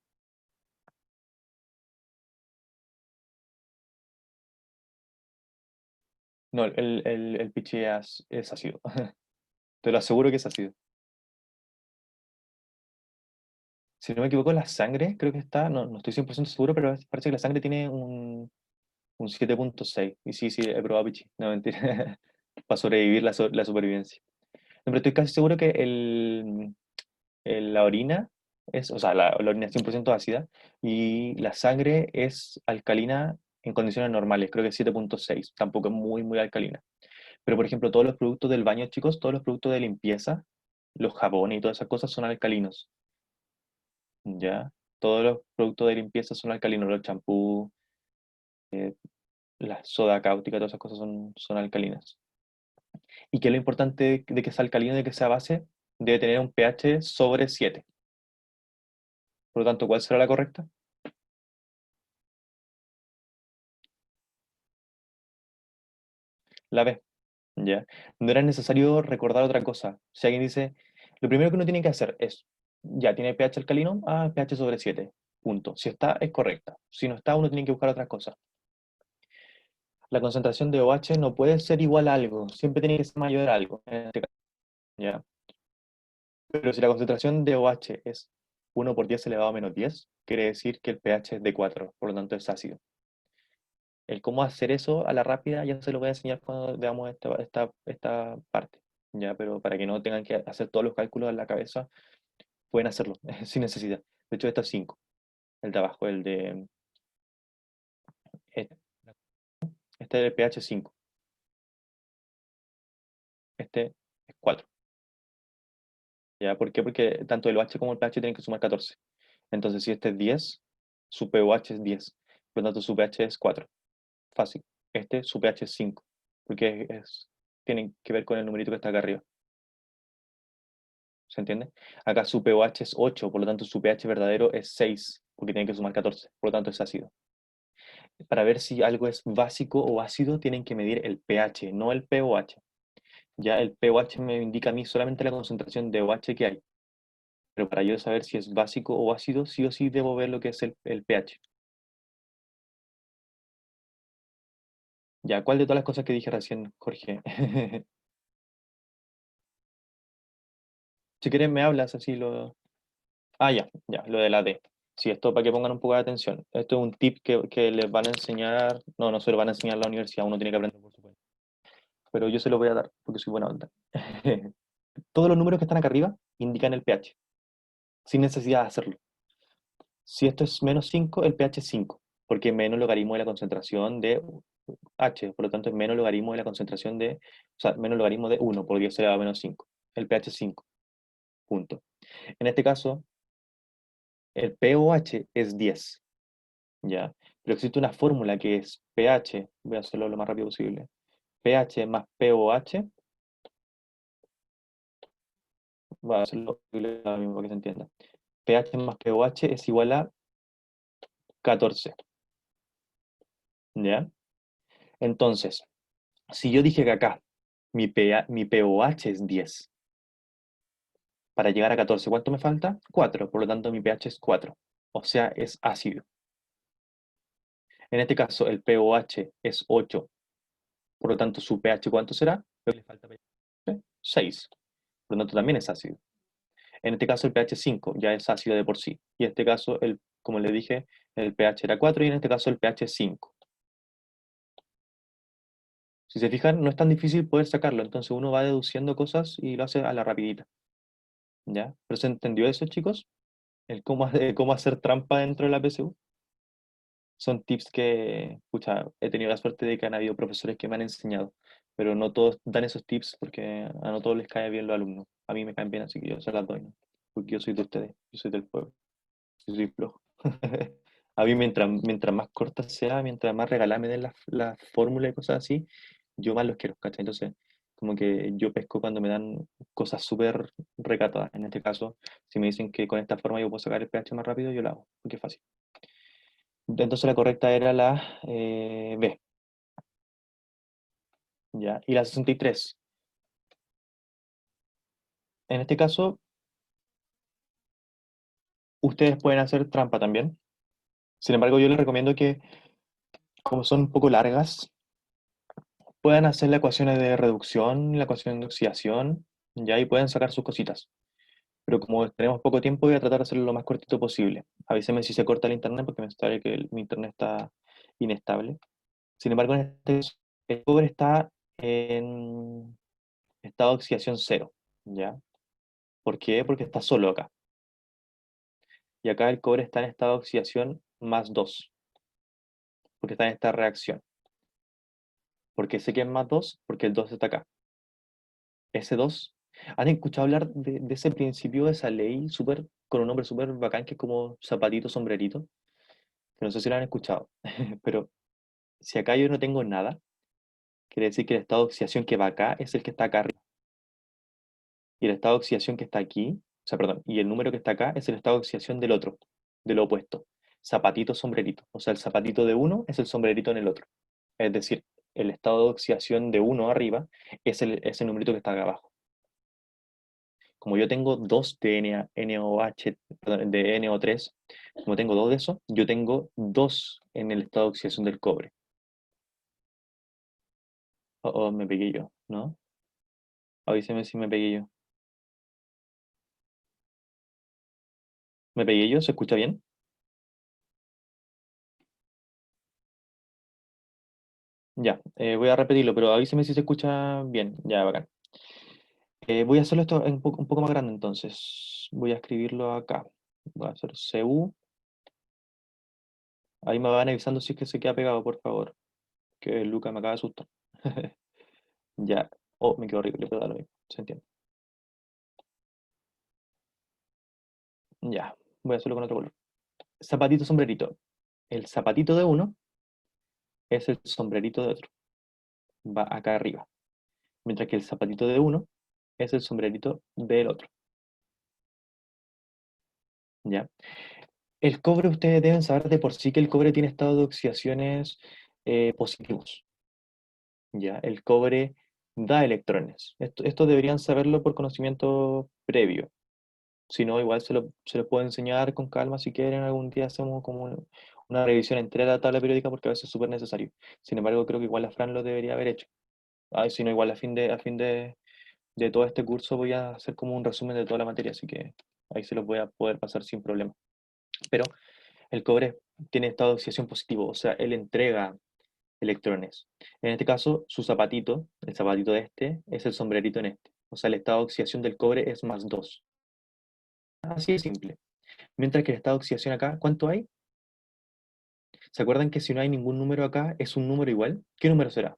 No, el pH es ácido. Te lo aseguro que es ácido. Si no me equivoco, la sangre creo que está, no estoy 100% seguro, pero parece que la sangre tiene un 7,6. Y sí, sí, he probado pichi. No, mentira. Para sobrevivir la supervivencia. No, pero estoy casi seguro que la orina es, o sea, la orina es 100% ácida y la sangre es alcalina en condiciones normales, creo que es 7,6. Tampoco es muy, muy alcalina. Pero, por ejemplo, todos los productos del baño, chicos, todos los productos de limpieza, los jabones y todas esas cosas son alcalinos, ¿ya? Todos los productos de limpieza son alcalinos, los champús, la soda cáustica, todas esas cosas son alcalinas. ¿Y qué es lo importante de que sea alcalino y de que sea base? Debe tener un pH sobre 7. Por lo tanto, ¿cuál será la correcta? La B, ¿ya? No era necesario recordar otra cosa. Si alguien dice, lo primero que uno tiene que hacer es, ya tiene pH alcalino, pH sobre 7. Punto. Si está, es correcta. Si no está, uno tiene que buscar otras cosas. La concentración de OH no puede ser igual a algo, siempre tiene que ser mayor a algo, en este caso, ¿ya? Pero si la concentración de OH es 1 por 10 elevado a -10, quiere decir que el pH es de 4, por lo tanto es ácido. El cómo hacer eso a la rápida ya se lo voy a enseñar cuando veamos esta parte, ¿ya? Pero para que no tengan que hacer todos los cálculos en la cabeza, pueden hacerlo sin necesidad. De hecho, esto es 5, el de abajo, este, este es el pH 5, este es 4. ¿Ya? ¿Por qué? Porque tanto el OH como el pH tienen que sumar 14. Entonces, si este es 10, su pOH es 10. Por lo tanto, su pH es 4. Fácil. Este, su pH es 5. Porque tienen que ver con el numerito que está acá arriba. ¿Se entiende? Acá su pOH es 8, por lo tanto su pH verdadero es 6, porque tienen que sumar 14, por lo tanto es ácido. Para ver si algo es básico o ácido, tienen que medir el pH, no el pOH. Ya el pOH me indica a mí solamente la concentración de OH que hay. Pero para yo saber si es básico o ácido, sí o sí debo ver lo que es el pH. Ya, ¿cuál de todas las cosas que dije recién, Jorge? Si quieres me hablas así lo... Ah, ya, lo de la D. Sí, esto para que pongan un poco de atención. Esto es un tip que les van a enseñar, no se lo van a enseñar en la universidad, uno tiene que aprender por su cuenta. Pero yo se lo voy a dar porque soy buena onda. Todos los números que están acá arriba indican el pH, sin necesidad de hacerlo. Si esto es -5, el pH es 5, porque es menos logaritmo de la concentración de H, por lo tanto es menos logaritmo de la concentración o sea, menos logaritmo de 1 por 10 elevado a -5. El pH es 5, punto. En este caso, el pOH es 10. ¿Ya? Pero existe una fórmula que es pH, voy a hacerlo lo más rápido posible, pH más pOH, voy a hacerlo lo mismo para que se entienda. pH más pOH es igual a 14, ¿ya? Entonces, si yo dije que acá mi pOH es 10, Para llegar a 14, ¿cuánto me falta? 4, por lo tanto mi pH es 4, o sea, es ácido. En este caso, el pOH es 8, por lo tanto su pH ¿cuánto será? Le falta pH 6, por lo tanto también es ácido. En este caso el pH 5 ya es ácido de por sí. Y en este caso, como le dije, el pH era 4 y en este caso el pH es 5. Si se fijan, no es tan difícil poder sacarlo, entonces uno va deduciendo cosas y lo hace a la rapidita. ¿Ya? ¿Pero se entendió eso, chicos? El cómo hacer trampa dentro de la PSU. Son tips que, pucha, he tenido la suerte de que han habido profesores que me han enseñado, pero no todos dan esos tips porque a no todos les cae bien los alumnos. A mí me caen bien, así que yo se las doy, ¿no? Porque yo soy de ustedes, yo soy del pueblo, yo soy flojo. A mí mientras más cortas sea, mientras más regaladas me den las fórmulas y cosas así, yo más los quiero, ¿cachai? Entonces, como que yo pesco cuando me dan cosas súper recatadas. En este caso, si me dicen que con esta forma yo puedo sacar el pH más rápido, yo lo hago, porque es fácil. Entonces la correcta era la B, ¿ya? Y la 63. En este caso, ustedes pueden hacer trampa también. Sin embargo, yo les recomiendo que, como son un poco largas, puedan hacer las ecuaciones de reducción, la ecuación de oxidación, ya, y pueden sacar sus cositas. Pero como tenemos poco tiempo, voy a tratar de hacerlo lo más cortito posible. Avísenme si se corta el internet, porque me sale que mi internet está inestable. Sin embargo, en este caso, el cobre está en estado de oxidación cero, ¿ya? ¿Por qué? Porque está solo acá. Y acá el cobre está en estado de oxidación más 2 porque está en esta reacción. ¿Por qué sé que es más 2? Porque el 2 está acá. Ese 2, ¿han escuchado hablar de ese principio, de esa ley súper, con un nombre súper bacán que es como zapatito, sombrerito? Que no sé si lo han escuchado, pero si acá yo no tengo nada, quiere decir que el estado de oxidación que va acá es el que está acá arriba. Y el estado de oxidación que está aquí, o sea, perdón, y el número que está acá es el estado de oxidación del otro, del opuesto. Zapatito, sombrerito. O sea, el zapatito de uno es el sombrerito en el otro. Es decir, el estado de oxidación de uno arriba es el numerito que está acá abajo. Como yo tengo dos de NaOH, perdón, de NO3, como tengo dos de esos, yo tengo dos en el estado de oxidación del cobre. Oh, me pegué yo, ¿no? Avíseme si me pegué yo. ¿Me pegué yo? ¿Se escucha bien? Ya, voy a repetirlo, pero avíseme si se escucha bien. Ya, bacán. Voy a hacerlo esto un poco más grande entonces. Voy a escribirlo acá. Voy a hacer CU. Ahí me van avisando si es que se queda pegado, por favor. Que Luca me acaba de asustar. Ya. Oh, me quedó horrible, pero da lo mismo. Se entiende. Ya. Voy a hacerlo con otro color. Zapatito, sombrerito. El zapatito de uno es el sombrerito de otro. Va acá arriba. Mientras que el zapatito de uno es el sombrerito del otro. ¿Ya? El cobre, ustedes deben saber de por sí que el cobre tiene estado de oxidaciones positivos. ¿Ya? El cobre da electrones. Esto deberían saberlo por conocimiento previo. Si no, igual se lo puedo enseñar con calma si quieren. Algún día hacemos como una revisión entera de la tabla periódica porque a veces es súper necesario. Sin embargo, creo que igual la Fran lo debería haber hecho. Si no, igual a fin de todo este curso voy a hacer como un resumen de toda la materia, así que ahí se los voy a poder pasar sin problema. Pero el cobre tiene estado de oxidación positivo, o sea, él entrega electrones. En este caso, su zapatito, el zapatito de este, es el sombrerito en este. O sea, el estado de oxidación del cobre es más 2. Así de simple. Mientras que el estado de oxidación acá, ¿cuánto hay? ¿Se acuerdan que si no hay ningún número acá, es un número igual? ¿Qué número será?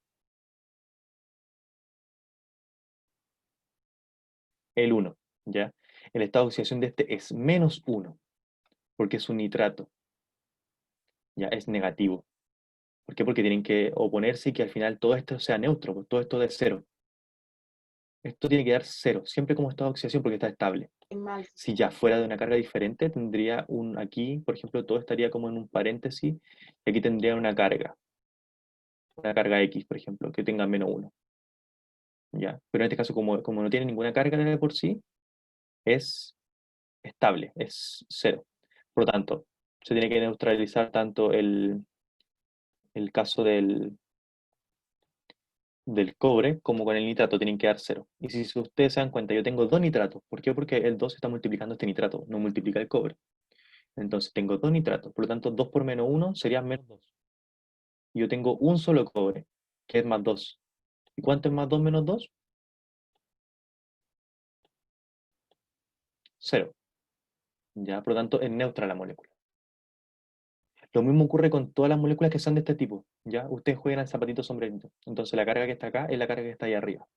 El uno, ¿ya? El estado de oxidación de este es menos uno, porque es un nitrato, ¿ya? Es negativo. ¿Por qué? Porque tienen que oponerse y que al final todo esto sea neutro, pues, todo esto de cero. Esto tiene que dar cero, siempre como estado de oxidación porque está estable. Mal. Si ya fuera de una carga diferente, tendría aquí, por ejemplo, todo estaría como en un paréntesis, y aquí tendría una carga X, por ejemplo, que tenga menos uno, ¿ya? Pero en este caso, como no tiene ninguna carga de por sí, es estable, es cero. Por lo tanto, se tiene que neutralizar tanto el caso del cobre como con el nitrato, tienen que dar cero. Y si ustedes se dan cuenta, yo tengo dos nitratos. ¿Por qué? Porque el 2 está multiplicando este nitrato, no multiplica el cobre. Entonces tengo dos nitratos, por lo tanto 2 por menos uno sería menos 2. Yo tengo un solo cobre, que es más 2. ¿Y cuánto es más 2 menos 2? Cero. ¿Ya? Por lo tanto, es neutra la molécula. Lo mismo ocurre con todas las moléculas que son de este tipo. ¿Ya? Ustedes juegan al zapatito sombrerito. Entonces la carga que está acá es la carga que está ahí arriba.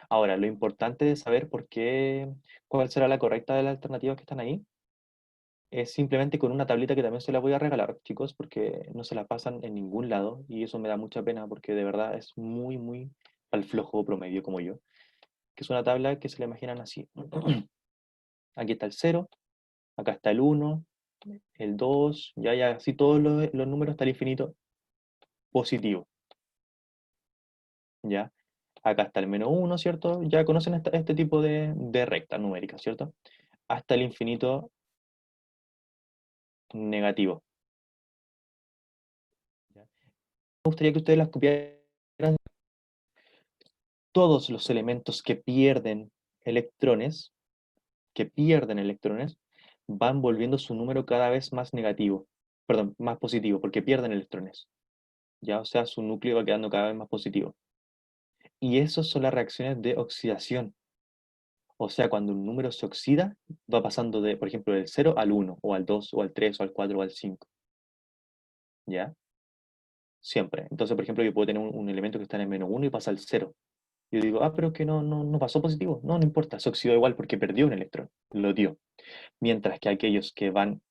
Ahora, lo importante de saber por qué, cuál será la correcta de las alternativas que están ahí, es simplemente con una tablita que también se la voy a regalar, chicos, porque no se la pasan en ningún lado y eso me da mucha pena porque de verdad es muy, muy al flojo promedio como yo, que es una tabla que se la imaginan así. Aquí está el cero, acá está el uno, el 2, ya así todos los números hasta el infinito positivo, ¿ya? Acá está el menos uno, ¿cierto? Ya conocen este tipo de recta numérica, ¿cierto? Hasta el infinito negativo. ¿Ya? Me gustaría que ustedes las copiaran. Todos los elementos que pierden electrones, van volviendo su número cada vez más negativo, perdón, más positivo, porque pierden electrones. Ya, o sea, su núcleo va quedando cada vez más positivo. Y esas son las reacciones de oxidación. O sea, cuando un número se oxida, va pasando de, por ejemplo, del cero al uno o al 2 o al 3 o al 4 o al 5. ¿Ya? Siempre. Entonces, por ejemplo, yo puedo tener un elemento que está en el menos uno y pasa al cero. Yo digo, ah, pero es que no pasó positivo. No, no importa, se oxidó igual porque perdió un electrón, lo dio. Mientras que aquellos que van,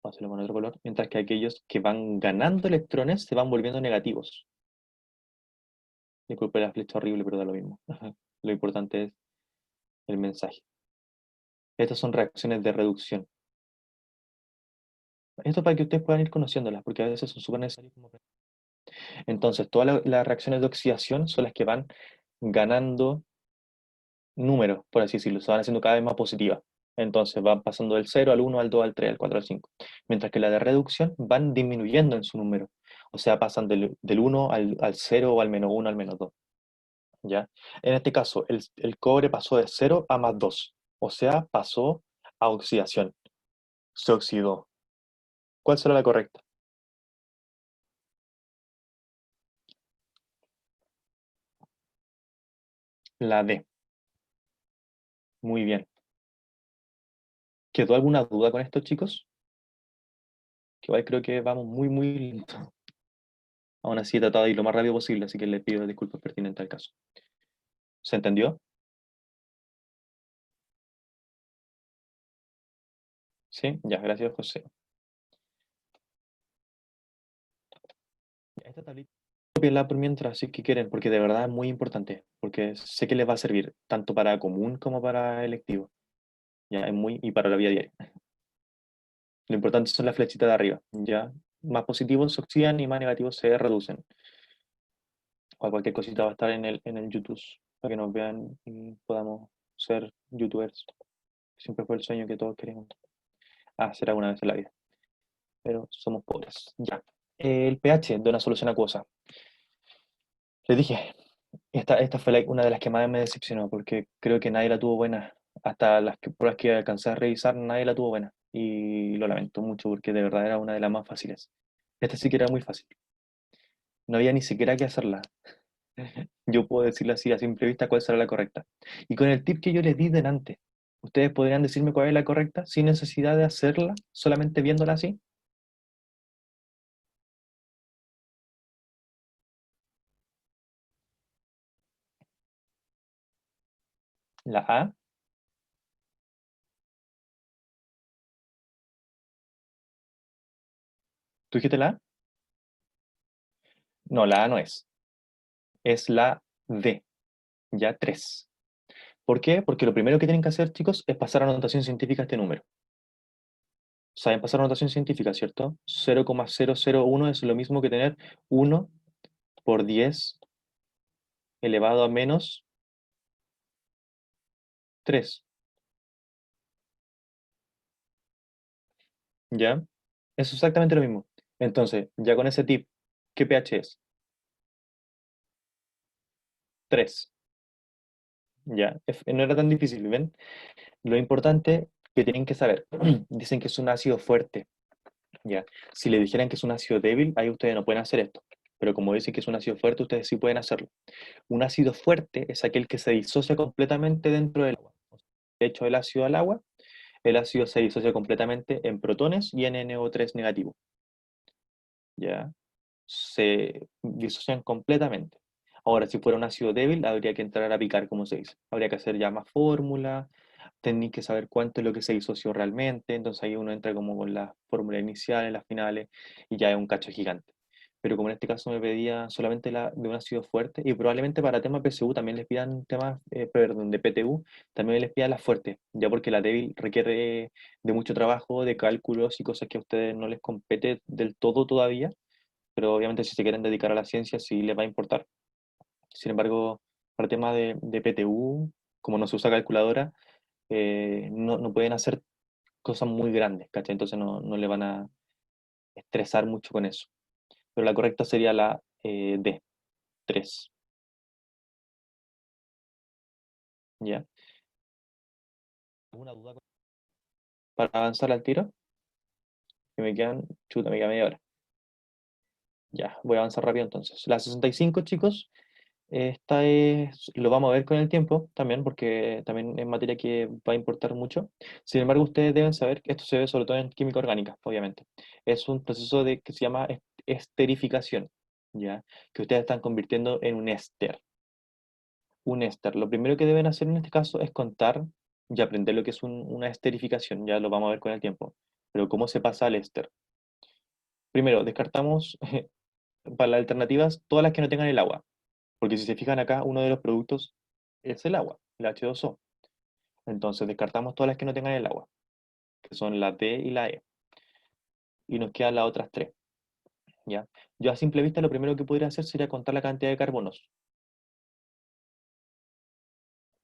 vamos a hacerlo con otro color, mientras que aquellos que van ganando electrones se van volviendo negativos. Disculpe la flecha horrible, pero da lo mismo. Lo importante es el mensaje. Estas son reacciones de reducción. Esto para que ustedes puedan ir conociéndolas, porque a veces son súper necesarias. Entonces, todas las reacciones de oxidación son las que van ganando números, por así decirlo, se van haciendo cada vez más positivas. Entonces van pasando del cero al uno al 2 al 3 al 4 al 5. Mientras que la de reducción van disminuyendo en su número. O sea, pasan del uno al cero o al menos uno al menos 2. ¿Ya? En este caso, el cobre pasó de cero a más 2. O sea, pasó a oxidación. Se oxidó. ¿Cuál será la correcta? La D. Muy bien. ¿Quedó alguna duda con esto, chicos? Que igual creo que vamos muy, muy lento. Aún así he tratado de ir lo más rápido posible, así que les pido disculpas pertinentes al caso. ¿Se entendió? Sí, ya, gracias, José. Esta tablita, cópienla por mientras, si es que quieren, porque de verdad es muy importante, porque sé que les va a servir tanto para común como para electivo. Ya, es muy, y para la vida diaria. Lo importante son las flechitas de arriba, ya. Más positivos se oxidan y más negativos se reducen. O cualquier cosita va a estar en el YouTube, para que nos vean y podamos ser youtubers. Siempre fue el sueño que todos queremos hacer alguna vez en la vida, pero somos pobres. Ya. El pH de una solución acuosa. Les dije, esta fue una de las que más me decepcionó, porque creo que nadie la tuvo buena. Hasta por las que alcancé a revisar, nadie la tuvo buena. Y lo lamento mucho, porque de verdad era una de las más fáciles. Esta sí que era muy fácil. No había ni siquiera que hacerla. Yo puedo decirle así a simple vista cuál será la correcta. Y con el tip que yo les di delante, ¿ustedes podrían decirme cuál es la correcta sin necesidad de hacerla, solamente viéndola así? La A. ¿Tú dijiste la A? No, la A no es. Es la D. Ya 3. ¿Por qué? Porque lo primero que tienen que hacer, chicos, es pasar a notación científica este número. Saben pasar a notación científica, ¿cierto? 0,001 es lo mismo que tener 1 por 10 elevado a menos 3. ¿Ya? Es exactamente lo mismo. Entonces, ya con ese tip, ¿qué pH es? 3. ¿Ya? No era tan difícil, ¿ven? Lo importante que tienen que saber, dicen que es un ácido fuerte, ¿ya? Si le dijeran que es un ácido débil, ahí ustedes no pueden hacer esto. Pero como dicen que es un ácido fuerte, ustedes sí pueden hacerlo. Un ácido fuerte es aquel que se disocia completamente dentro del agua. De hecho, el ácido al agua, el ácido se disocia completamente en protones y en NO3 negativo, ¿ya? Se disocian completamente. Ahora, si fuera un ácido débil, habría que entrar a picar, como se dice. Habría que hacer ya más fórmula, tenéis que saber cuánto es lo que se disoció realmente, entonces ahí uno entra como con las fórmulas iniciales, las finales, y ya es un cacho gigante. Pero como en este caso me pedía solamente de un ácido fuerte, y probablemente para temas PSU también les pidan temas, perdón, de PTU, también les pidan las fuertes, ya porque la débil requiere de mucho trabajo, de cálculos y cosas que a ustedes no les compete del todo todavía, pero obviamente si se quieren dedicar a la ciencia sí les va a importar. Sin embargo, para temas de PTU, como no se usa calculadora, no pueden hacer cosas muy grandes, ¿cachai? Entonces no le van a estresar mucho con eso. Pero la correcta sería la D, 3, ¿ya? ¿Alguna duda para avanzar al tiro? Que me quedan, chuta, me queda media hora. Ya, voy a avanzar rápido entonces. La 65, chicos, esta es, lo vamos a ver con el tiempo también, porque también es materia que va a importar mucho. Sin embargo, ustedes deben saber que esto se ve sobre todo en química orgánica, obviamente. Es un proceso que se llama esterificación, ¿ya? Que ustedes están convirtiendo en un éster. Un éster. Lo primero que deben hacer en este caso es contar y aprender lo que es una esterificación. Ya lo vamos a ver con el tiempo. Pero ¿cómo se pasa al éster? Primero, descartamos para las alternativas todas las que no tengan el agua. Porque si se fijan acá, uno de los productos es el agua, el H2O. Entonces descartamos todas las que no tengan el agua, que son la D y la E. Y nos quedan las otras tres, ¿ya? Yo a simple vista lo primero que podría hacer sería contar la cantidad de carbonos,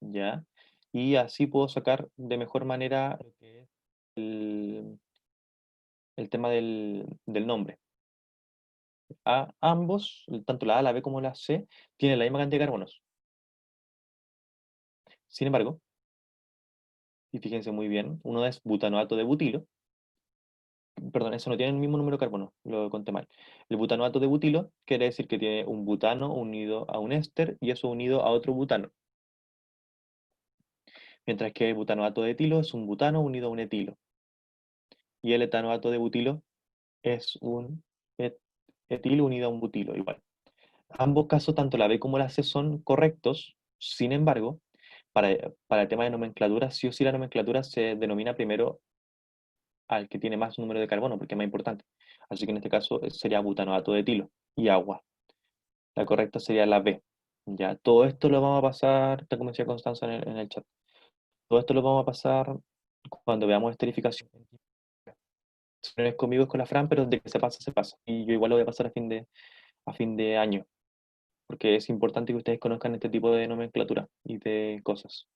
¿ya? Y así puedo sacar de mejor manera lo que es el tema del nombre. Ambos, tanto la A, la B como la C, tienen la misma cantidad de carbonos. Sin embargo, y fíjense muy bien, uno es butanoato de butilo, perdón, eso no tiene el mismo número de carbono, lo conté mal. El butanoato de butilo quiere decir que tiene un butano unido a un éster y eso unido a otro butano. Mientras que el butanoato de etilo es un butano unido a un etilo. Y el etanoato de butilo es un etilo unido a un butilo, igual. Ambos casos, tanto la B como la C, son correctos. Sin embargo, para el tema de nomenclatura, sí o sí la nomenclatura se denomina primero al que tiene más número de carbono, porque es más importante. Así que en este caso sería butanoato de etilo y agua. La correcta sería la B. Ya, todo esto lo vamos a pasar, tal como decía Constanza en el chat, todo esto lo vamos a pasar cuando veamos esterificación. Si no es conmigo, es con la Fran, pero de que se pasa, se pasa. Y yo igual lo voy a pasar a fin de año, porque es importante que ustedes conozcan este tipo de nomenclatura y de cosas.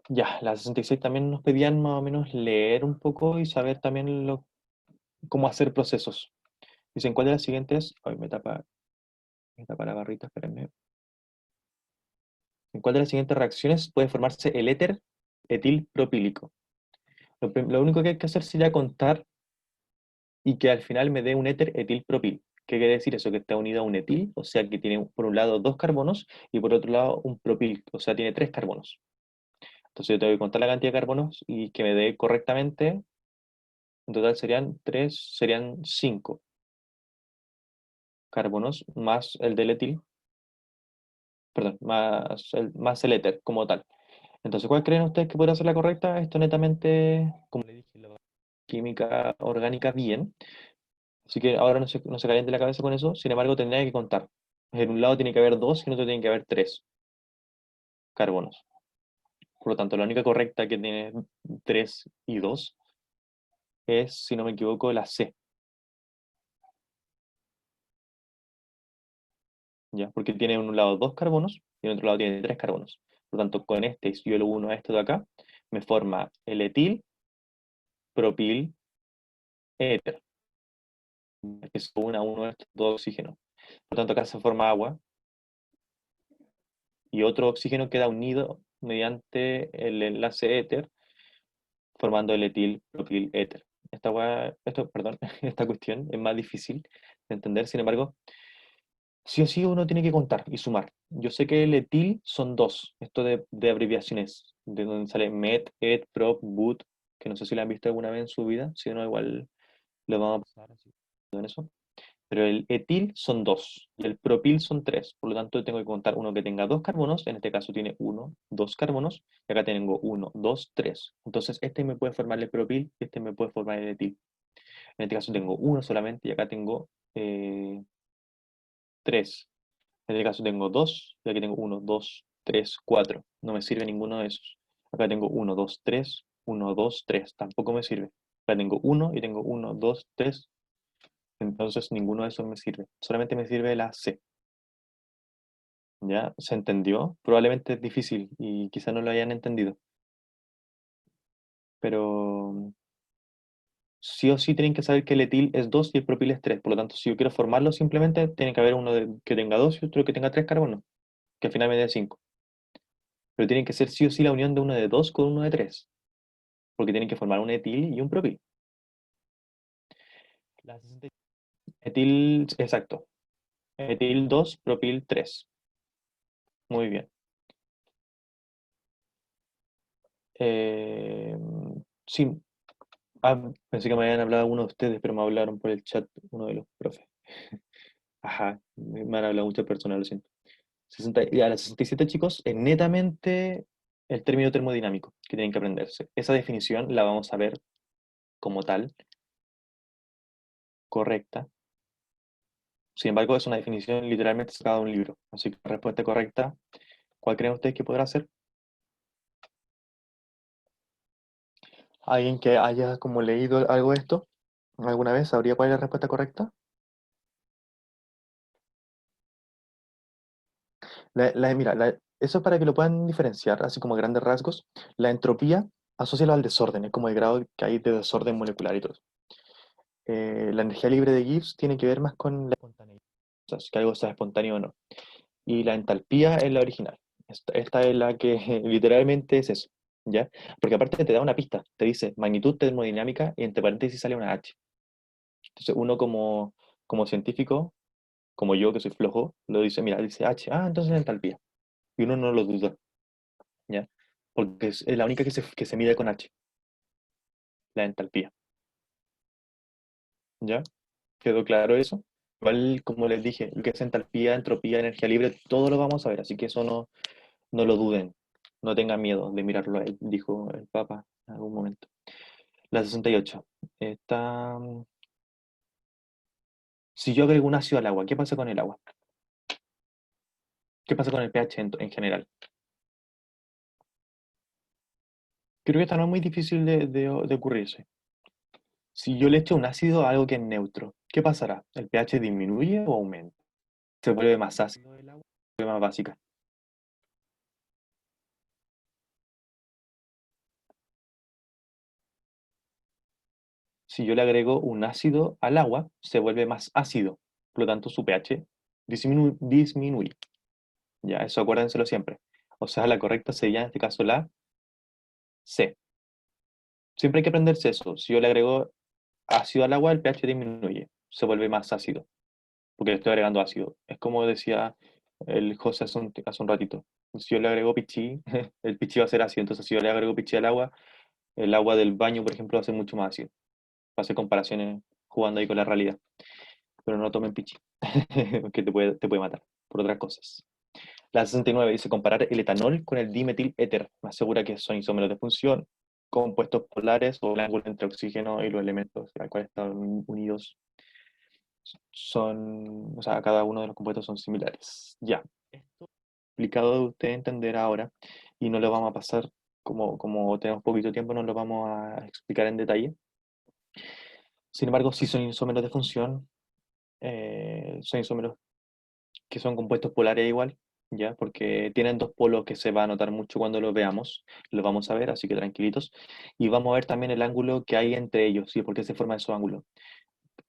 Ya, la 66 también nos pedían más o menos leer un poco y saber también cómo hacer procesos. Dicen, ¿cuál de las siguientes? Ay, me tapa la barrita, espérenme. ¿En cuál de las siguientes reacciones puede formarse el éter etilpropílico? Lo único que hay que hacer sería contar y que al final me dé un éter etilpropil. ¿Qué quiere decir eso? Que está unido a un etil, o sea que tiene por un lado dos carbonos y por otro lado un propil, o sea tiene tres carbonos. Entonces yo tengo que contar la cantidad de carbonos y que me dé correctamente, en total serían tres, serían cinco carbonos más el del etil, perdón, más el éter como tal. Entonces, ¿cuál creen ustedes que podría ser la correcta? Esto netamente, como le dije, la química orgánica bien. Así que ahora no se caliente la cabeza con eso. Sin embargo, tendría que contar. En un lado tiene que haber dos y en otro tiene que haber tres carbonos. Por lo tanto, la única correcta que tiene tres y dos es, si no me equivoco, la C. ¿Ya? Porque tiene en un lado dos carbonos y en otro lado tiene tres carbonos. Por lo tanto, con este, si yo lo uno a esto de acá, me forma el etil propil, éter, que se une a uno de estos dos oxígenos. Por lo tanto, acá se forma agua y otro oxígeno queda unido mediante el enlace éter, formando el etil, propil, éter. Perdón, esta cuestión es más difícil de entender, sin embargo, sí o sí uno tiene que contar y sumar. Yo sé que el etil son dos, esto de abreviaciones, de donde sale met, et, prop, but, que no sé si lo han visto alguna vez en su vida, si no, igual lo vamos a pasar así en eso. Pero el etil son dos y el propil son tres. Por lo tanto, tengo que contar uno que tenga dos carbonos. En este caso tiene uno, dos carbonos. Y acá tengo uno, dos, tres. Entonces, este me puede formar el propil y este me puede formar el etil. En este caso tengo uno solamente y acá tengo tres. En este caso tengo dos y aquí tengo uno, dos, tres, cuatro. No me sirve ninguno de esos. Acá tengo uno, dos, tres, uno, dos, tres. Tampoco me sirve. Acá tengo uno y tengo uno, dos, tres. Entonces ninguno de esos me sirve. Solamente me sirve la C. ¿Ya? ¿Se entendió? Probablemente es difícil y quizá no lo hayan entendido. Pero sí o sí tienen que saber que el etil es 2 y el propil es 3. Por lo tanto, si yo quiero formarlo, simplemente tiene que haber uno que tenga 2 y otro que tenga 3 carbonos, que al final me dé 5. Pero tienen que ser sí o sí la unión de uno de 2 con uno de 3, porque tienen que formar un etil y un propil. La 60. Etil, exacto. Etil 2, propil 3. Muy bien. Eh, sí, pensé que me habían hablado algunos de ustedes, pero me hablaron por el chat uno de los profes. Ajá, me han hablado muchas personas, lo siento. Y a las 67, chicos, es netamente el término termodinámico que tienen que aprenderse. Esa definición la vamos a ver como tal, correcta. Sin embargo, es una definición literalmente sacada de un libro. Así que la respuesta correcta, ¿cuál creen ustedes que podrá ser? ¿Alguien que haya como leído algo de esto alguna vez sabría cuál es la respuesta correcta? Mira, eso es para que lo puedan diferenciar, así como a grandes rasgos. La entropía, asóciala al desorden, es como el grado que hay de desorden molecular y todo eso. La energía libre de Gibbs tiene que ver más con la espontaneidad, o sea, si que algo sea espontáneo o no. Y la entalpía es la original. Esta es la que literalmente es eso, ¿ya? Porque aparte te da una pista, te dice magnitud termodinámica y entre paréntesis sale una H. Entonces uno como científico, como yo que soy flojo, lo dice, mira, dice H, entonces es entalpía. Y uno no lo duda, ¿ya? Porque es la única que se mide con H, la entalpía, ¿ya? ¿Quedó claro eso? Igual, como les dije, lo que es entalpía, entropía, energía libre, todo lo vamos a ver, así que eso no lo duden, no tengan miedo de mirarlo a él, dijo el Papa en algún momento. La 68. Está, si yo agrego un ácido al agua, ¿qué pasa con el agua? ¿Qué pasa con el pH en general? Creo que esta no es muy difícil de ocurrirse. Si yo le echo un ácido a algo que es neutro, ¿qué pasará? ¿El pH disminuye o aumenta? ¿Se vuelve más ácido el agua? ¿Se vuelve más básica? Si yo le agrego un ácido al agua, se vuelve más ácido. Por lo tanto, su pH disminuye. Ya, eso acuérdenselo siempre. O sea, la correcta sería en este caso la C. Siempre hay que aprenderse eso. Si yo le agrego ácido al agua, el pH disminuye. Se vuelve más ácido. Porque le estoy agregando ácido. Es como decía el José hace un ratito. Si yo le agrego pichí, el pichí va a ser ácido. Entonces, si yo le agrego pichí al agua, el agua del baño, por ejemplo, va a ser mucho más ácido. Va a hacer comparaciones jugando ahí con la realidad. Pero no tomen pichi, que te puede matar por otras cosas. La 69 dice comparar el etanol con el dimetil éter. Me asegura que son isómeros de función, compuestos polares o el ángulo entre oxígeno y los elementos a los cuales están unidos o sea, cada uno de los compuestos son similares. Ya, esto explicado de usted entender ahora y no lo vamos a pasar, como tenemos poquito tiempo, no lo vamos a explicar en detalle. Sin embargo, sí son isómeros de función, son isómeros que son compuestos polares igual. ¿ya? Porque tienen dos polos que se va a notar mucho cuando los veamos, los vamos a ver, así que tranquilitos. Y vamos a ver también el ángulo que hay entre ellos, ¿sí? ¿Por qué se forman esos ángulos?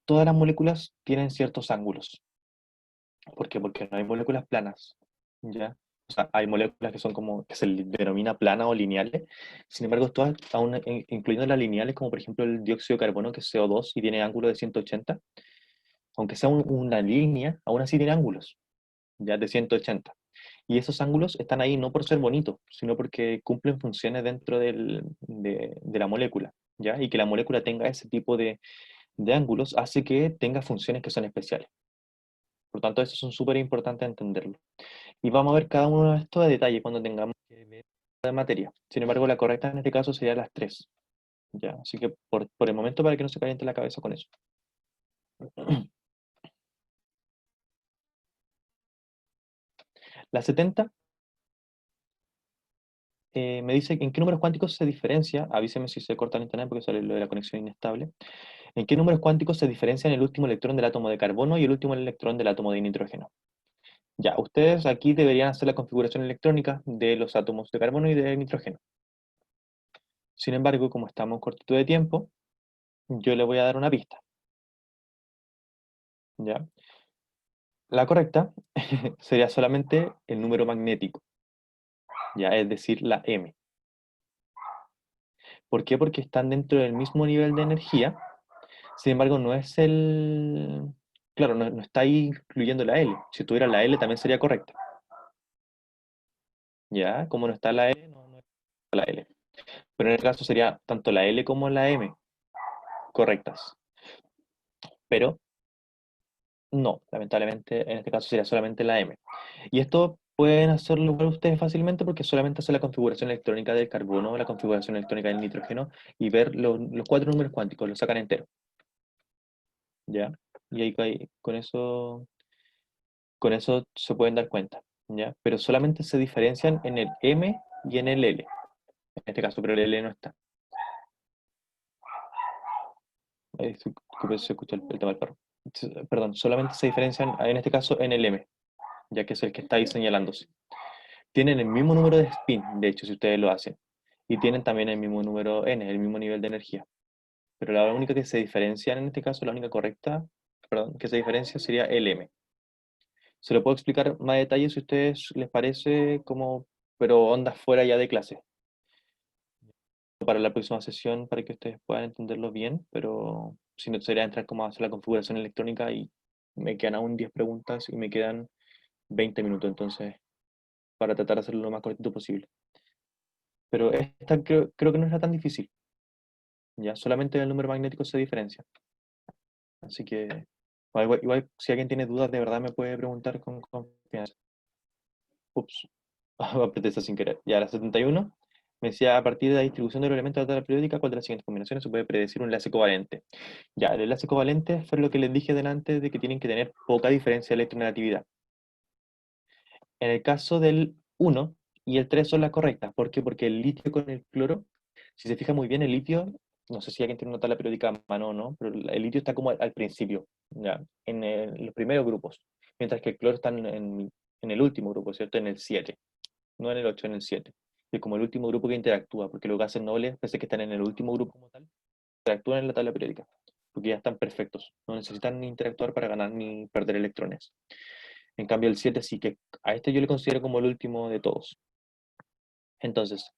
Todas las moléculas tienen ciertos ángulos. ¿Por qué? Porque no hay moléculas planas, ¿ya? O sea, hay moléculas que son como, que se denomina planas o lineales. Sin embargo, todas, aún incluyendo las lineales, como por ejemplo el dióxido de carbono, que es CO2 y tiene ángulo de 180, aunque sea una línea, aún así tiene ángulos, ya de 180. Y esos ángulos están ahí no por ser bonitos, sino porque cumplen funciones dentro de la molécula, ¿ya? Y que la molécula tenga ese tipo de ángulos hace que tenga funciones que son especiales. Por tanto, eso es súper importante entenderlo. Y vamos a ver cada uno de estos a detalle cuando tengamos que ver la materia. Sin embargo, la correcta en este caso sería las tres, ¿ya? Así que por el momento, para que no se caliente la cabeza con eso. La 70 me dice en qué números cuánticos se diferencia, avíseme si se corta el internet porque sale lo de la conexión inestable, en qué números cuánticos se diferencian el último electrón del átomo de carbono y el último electrón del átomo de nitrógeno. Ya, ustedes aquí deberían hacer la configuración electrónica de los átomos de carbono y de nitrógeno. Sin embargo, como estamos cortito de tiempo, yo le voy a dar una pista, ¿ya? La correcta sería solamente el número magnético, ¿ya? Es decir, la M. ¿Por qué? Porque están dentro del mismo nivel de energía. Sin embargo, no es el... Claro, no está ahí incluyendo la L. Si tuviera la L también sería correcta. ¿Ya? Como no está la L, no está la L. Pero en el caso sería tanto la L como la M correctas. Pero no, lamentablemente en este caso sería solamente la M. Y esto pueden hacerlo igual ustedes fácilmente porque solamente hacer la configuración electrónica del carbono, la configuración electrónica del nitrógeno y ver los cuatro números cuánticos, los sacan entero, ¿ya? Y ahí con eso se pueden dar cuenta, ¿ya? Pero solamente se diferencian en el M y en el L, en este caso, pero el L no está. Ahí se escucha el tema del perro. Perdón, solamente se diferencian en este caso en el M, ya que es el que está ahí señalándose. Tienen el mismo número de spin, de hecho, si ustedes lo hacen. Y tienen también el mismo número N, el mismo nivel de energía. Pero la única que se diferencia en este caso, la única correcta, perdón, que se diferencia sería el M. Se lo puedo explicar más detalle si a ustedes les parece como, pero onda fuera ya de clase. Para la próxima sesión, para que ustedes puedan entenderlo bien, pero si no, sería entrar como a hacer la configuración electrónica y me quedan aún 10 preguntas y me quedan 20 minutos, entonces, para tratar de hacerlo lo más correcto posible. Pero esta creo que no era tan difícil. Ya, solamente el número magnético se diferencia. Así que, igual, si alguien tiene dudas, de verdad me puede preguntar con confianza. Ups, apreté eso sin querer. Ya, la 71 me decía, a partir de la distribución de los elementos de la tabla periódica, ¿cuál de las siguientes combinaciones se puede predecir un enlace covalente? Ya, el enlace covalente fue lo que les dije delante de que tienen que tener poca diferencia de electronegatividad. En el caso del uno y el 3 son las correctas. ¿Por qué? Porque el litio con el cloro, si se fija muy bien, el litio, no sé si alguien tiene una tabla periódica a mano o no, pero el litio está como al principio, ¿ya? En los primeros grupos, mientras que el cloro está en el último grupo, ¿cierto? En el 7, no en el 8, en el 7. Y es como el último grupo que interactúa, porque los gases nobles, pese a que están en el último grupo como tal, interactúan en la tabla periódica, porque ya están perfectos, no necesitan ni interactuar para ganar ni perder electrones. En cambio, el 7 sí que a este yo le considero como el último de todos. Entonces,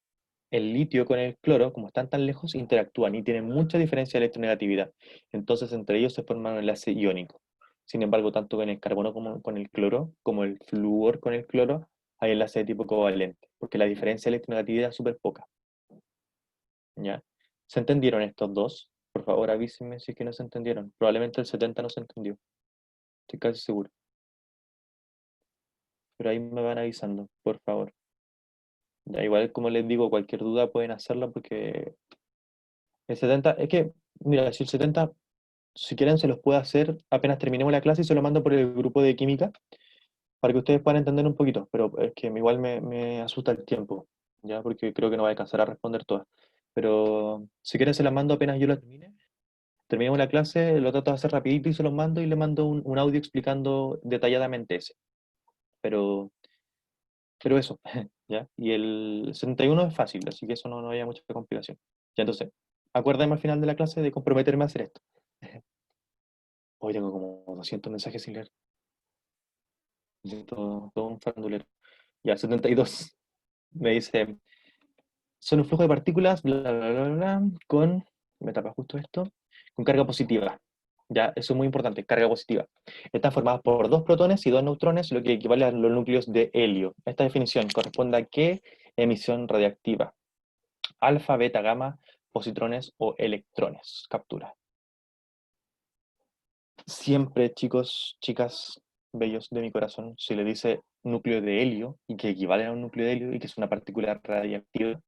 el litio con el cloro, como están tan lejos, interactúan y tienen mucha diferencia de electronegatividad. Entonces, entre ellos se forma un enlace iónico. Sin embargo, tanto con el carbono como con el cloro, como el flúor con el cloro, hay enlace de tipo covalente, porque la diferencia de electronegatividad es súper poca. ¿Ya? ¿Se entendieron estos dos? Por favor, avísenme si es que no se entendieron. Probablemente el 70 no se entendió. Estoy casi seguro. Pero ahí me van avisando, por favor. Ya, igual, como les digo, cualquier duda pueden hacerla porque el 70, es que, mira, si el 70, si quieren, se los puedo hacer apenas terminemos la clase y se lo mando por el grupo de química para que ustedes puedan entender un poquito, pero es que igual me asusta el tiempo, ya, porque creo que no va a alcanzar a responder todas. Pero si quieren, se las mando apenas yo las termine. Terminemos la clase, lo trato de hacer rapidito y se los mando y le mando un audio explicando detalladamente ese. Pero Pero eso, ¿ya? Y el 71 es fácil, así que eso no había mucha complicación. Ya entonces, acuérdame al final de la clase de comprometerme a hacer esto. Hoy tengo como 200 mensajes sin leer. Todo un farandulero. Ya, 72. Me dice, son un flujo de partículas, bla, bla, bla, bla, bla, con, me tapa justo esto, con carga positiva. Ya, eso es muy importante, carga positiva. Están formadas por dos protones y dos neutrones, lo que equivale a los núcleos de helio. Esta definición corresponde a qué emisión radiactiva: alfa, beta, gamma, positrones o electrones. Captura. Siempre, chicos, chicas, bellos de mi corazón, se le dice núcleo de helio y que equivale a un núcleo de helio y que es una partícula radiactiva,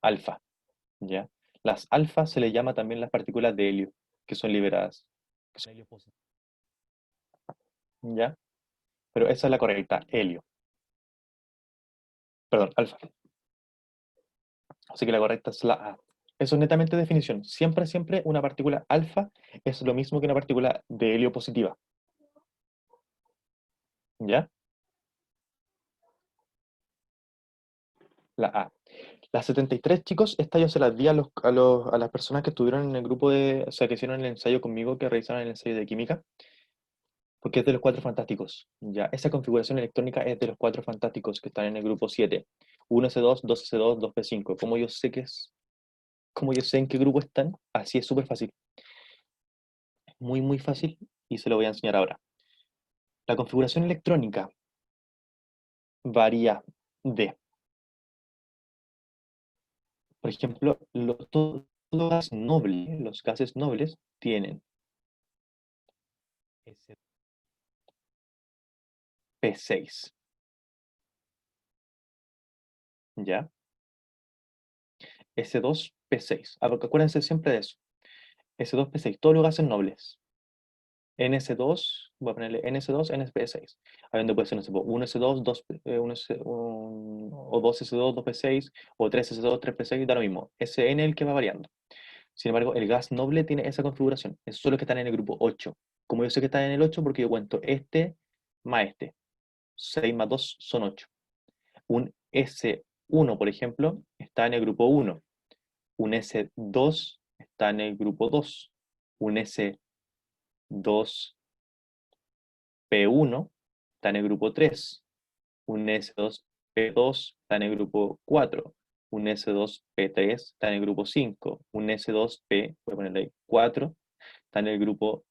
alfa. ¿Ya? Las alfas se le llama también las partículas de helio, que son liberadas. Que son helio positivo. ¿Ya? Pero esa es la correcta, helio. Perdón, alfa. Así que la correcta es la A. Eso es netamente definición. Siempre, siempre una partícula alfa es lo mismo que una partícula de helio positiva. ¿Ya? La A. Las 73, chicos, esta yo se las di a las personas que estuvieron en el grupo de, o sea, que hicieron el ensayo conmigo, que realizaron el ensayo de química, porque es de los Cuatro Fantásticos. Ya, esa configuración electrónica es de los Cuatro Fantásticos que están en el grupo 7. 1S2, 2S2, 2P5. ¿Cómo yo sé que es? ¿Cómo yo sé en qué grupo están? Así es súper fácil. Muy, muy fácil y se lo voy a enseñar ahora. La configuración electrónica varía de, por ejemplo, los gases nobles tienen P6, ¿ya? S2P6. Acuérdense siempre de eso. S2P6, todos los gases nobles. NS2, voy a ponerle NS2, NSP6. Ahí donde puede ser, no sé, 1S2, 2, o 2S2, 2P6, o 3S2, 3P6, da lo mismo. SN es el que va variando. Sin embargo, el gas noble tiene esa configuración. Esos son los que están en el grupo 8. Como yo sé que están en el 8 porque yo cuento este más este. 6 más 2 son 8. Un S1, por ejemplo, está en el grupo 1. Un S2 está en el grupo 2. Un S2P1 está en el grupo 3. Un S2P2 está en el grupo 4. Un S2P3 está en el grupo 5. Un S2P, voy a ponerle ahí, 4, está en el grupo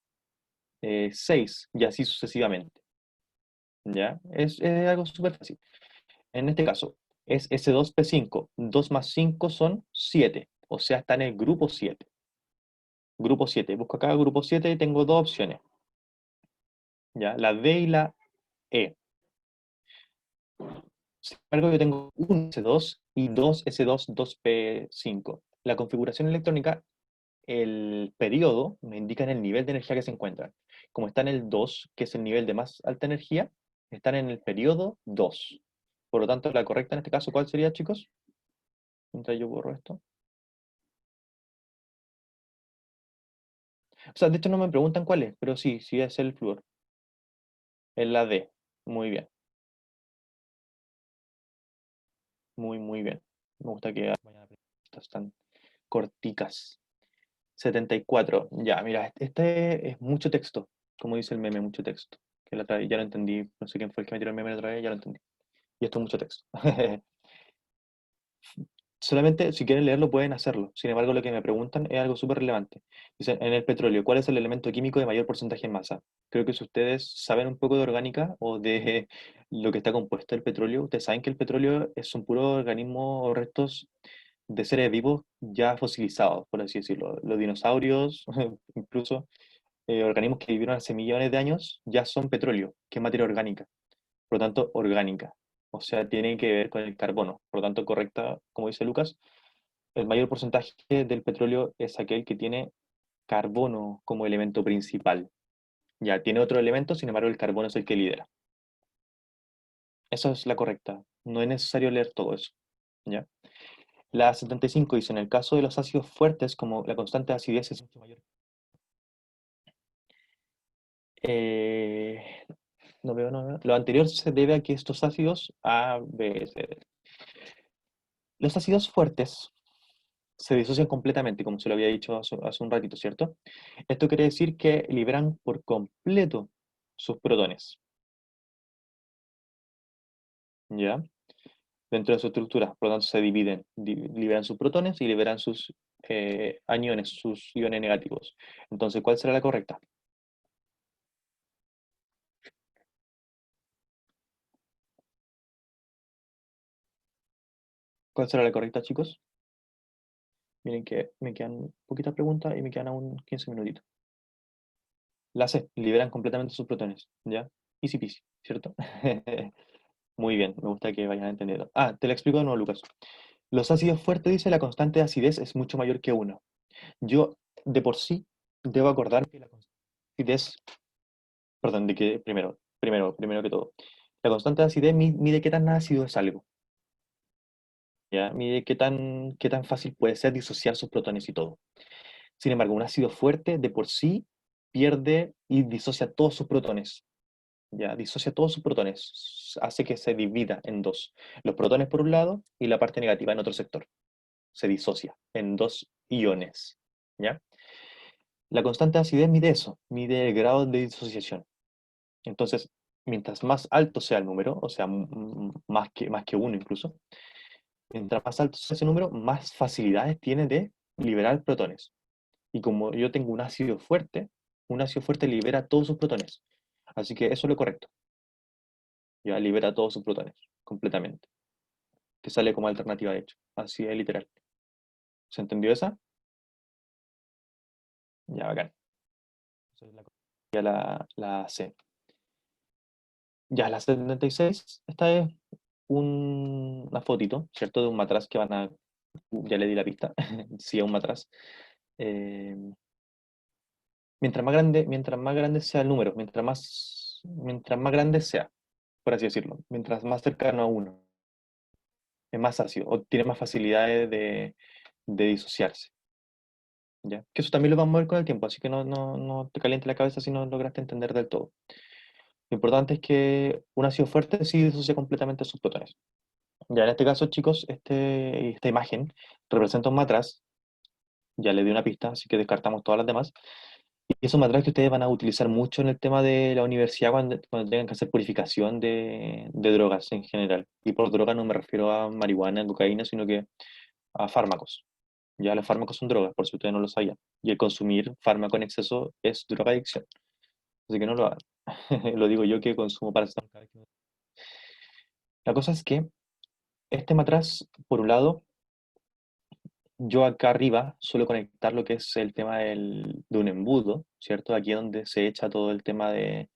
6, y así sucesivamente. ¿Ya? Es algo súper fácil. En este caso, es S2P5. 2 más 5 son 7. O sea, está en el grupo 7. Grupo 7. Busco acá grupo 7 y tengo dos opciones. ¿Ya? La D y la E. Sin embargo, yo tengo un S2 y dos S2, 2P5. La configuración electrónica, el periodo, me indica el nivel de energía que se encuentran. Como está en el 2, que es el nivel de más alta energía, están en el periodo 2. Por lo tanto, la correcta en este caso, ¿cuál sería, chicos? Mientras yo borro esto. O sea, de hecho no me preguntan cuál es, pero sí, sí es el flúor. Es la D. Muy bien, muy, muy bien. Me gusta que vayan aprendiendo estas tan corticas. 74. Ya, mira, este es mucho texto, como dice el meme, mucho texto. Que la otra vez ya lo entendí, no sé quién fue el que me tiró el meme la otra vez, ya lo entendí. Y esto es mucho texto. Solamente si quieren leerlo pueden hacerlo. Sin embargo, lo que me preguntan es algo súper relevante. Dicen, en el petróleo, ¿cuál es el elemento químico de mayor porcentaje en masa? Creo que si ustedes saben un poco de orgánica o de lo que está compuesto el petróleo, ustedes saben que el petróleo son puros organismos o restos de seres vivos ya fosilizados, por así decirlo. Los dinosaurios, incluso organismos que vivieron hace millones de años, ya son petróleo, que es materia orgánica. Por lo tanto, orgánica. O sea, tiene que ver con el carbono. Por lo tanto, correcta, como dice Lucas, el mayor porcentaje del petróleo es aquel que tiene carbono como elemento principal. Ya tiene otro elemento, sin embargo, el carbono es el que lidera. Esa es la correcta. No es necesario leer todo eso. ¿Ya? La 75 dice, en el caso de los ácidos fuertes, como la constante de acidez es mucho mayor. Eh, No veo, no veo. Lo anterior se debe a que estos ácidos A, B, C, D. Los ácidos fuertes se disocian completamente, como se lo había dicho hace un ratito, ¿cierto? Esto quiere decir que liberan por completo sus protones, ¿ya? Dentro de su estructura, por lo tanto se dividen, liberan sus protones y liberan sus aniones, sus iones negativos. Entonces, ¿cuál será la correcta? ¿Cuál será la correcta, chicos? Miren que me quedan poquitas preguntas y me quedan aún 15 minutitos. La C, liberan completamente sus protones, ¿ya? Easy peasy, ¿cierto? Muy bien, me gusta que vayan entendiendo. Ah, te lo explico de nuevo, Lucas. Los ácidos fuertes, dice, la constante de acidez es mucho mayor que uno. Yo, de por sí, debo acordar que la constante de acidez, perdón, de que, primero que todo, la constante de acidez mide qué tan ácido es algo, ¿ya? Mide qué tan fácil puede ser disociar sus protones y todo. Sin embargo, un ácido fuerte, de por sí, pierde y disocia todos sus protones. Ya, disocia todos sus protones, hace que se divida en dos. Los protones por un lado y la parte negativa en otro sector. Se disocia en dos iones. ¿Ya? La constante de acidez mide eso, mide el grado de disociación. Entonces, mientras más alto sea el número, o sea, más que uno incluso, mientras más alto sea ese número, más facilidades tiene de liberar protones. Y como yo tengo un ácido fuerte libera todos sus protones. Así que eso es lo correcto. Ya libera todos sus protones, completamente. Que sale como alternativa, de hecho. Así es literal. ¿Se entendió esa? Ya, bacán. Entonces, la C. Ya, la 76, esta es una fotito, ¿cierto? De un matraz que van a... Ya le di la pista. Sí, a un matraz. Eh, mientras más grande sea el número, mientras más grande sea, por así decirlo, mientras más cercano a uno, es más ácido o tiene más facilidades de disociarse. ¿Ya? Que eso también lo vamos a ver con el tiempo, así que no te caliente la cabeza si no lograste entender del todo. Lo importante es que un ácido fuerte sí disocia completamente sus protones. Ya en este caso, chicos, esta imagen representa un matraz, ya le di una pista, así que descartamos todas las demás. Y es un matraz que ustedes van a utilizar mucho en el tema de la universidad cuando tengan que hacer purificación de drogas en general. Y por droga no me refiero a marihuana, cocaína, sino que a fármacos. Ya los fármacos son drogas, por si ustedes no lo sabían. Y el consumir fármaco en exceso es drogadicción. Así que no lo hagan. Lo digo yo que consumo paracetamol cada vez que La cosa es que este matraz, por un lado, yo acá arriba suelo conectar lo que es el tema de un embudo, ¿cierto? Aquí es donde se echa todo el tema del,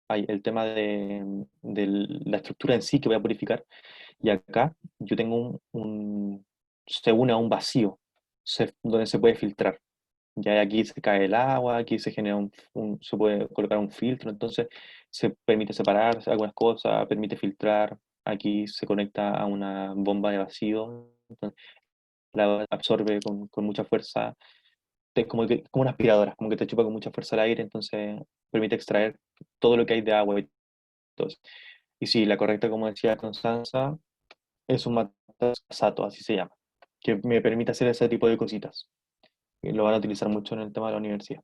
el tema de la estructura en sí que voy a purificar. Y acá yo tengo se une a un vacío donde se puede filtrar. Ya aquí se cae el agua, aquí se genera se puede colocar un filtro, entonces se permite separar algunas cosas, permite filtrar. Aquí se conecta a una bomba de vacío, entonces la absorbe con mucha fuerza, como una aspiradora, como que te chupa con mucha fuerza el aire, entonces permite extraer todo lo que hay de agua y todo eso. Y sí, la correcta, como decía Constanza, es un matasato, así se llama, que me permite hacer ese tipo de cositas. Y lo van a utilizar mucho en el tema de la universidad.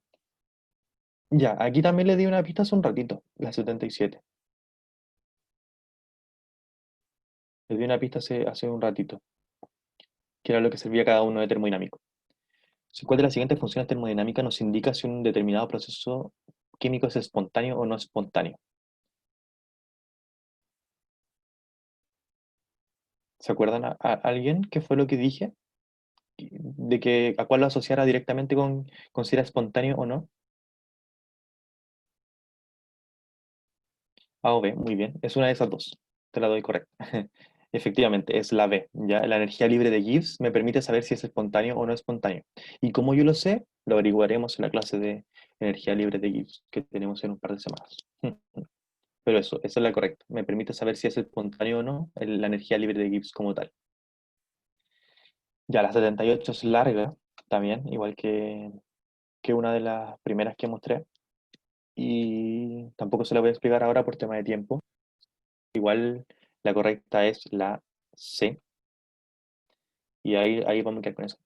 Ya, aquí también le di una pista hace un ratito, la 77. Le di una pista hace un ratito, que era lo que servía cada uno de termodinámico. Si cuál de las siguientes funciones termodinámicas nos indica si un determinado proceso químico es espontáneo o no espontáneo? ¿Se acuerdan a alguien qué fue lo que dije? De que a cuál lo asociara directamente con si era espontáneo o no. A o B, muy bien. Es una de esas dos. Te la doy correcta. Efectivamente, es la B. ¿Ya? La energía libre de Gibbs me permite saber si es espontáneo o no espontáneo. Y como yo lo sé, lo averiguaremos en la clase de energía libre de Gibbs que tenemos en un par de semanas. Pero eso, esa es la correcta. Me permite saber si es espontáneo o no la energía libre de Gibbs como tal. Ya la 78 es larga también, igual que una de las primeras que mostré. y tampoco se la voy a explicar ahora por tema de tiempo. Igual la correcta es la C, y ahí vamos a quedar con eso.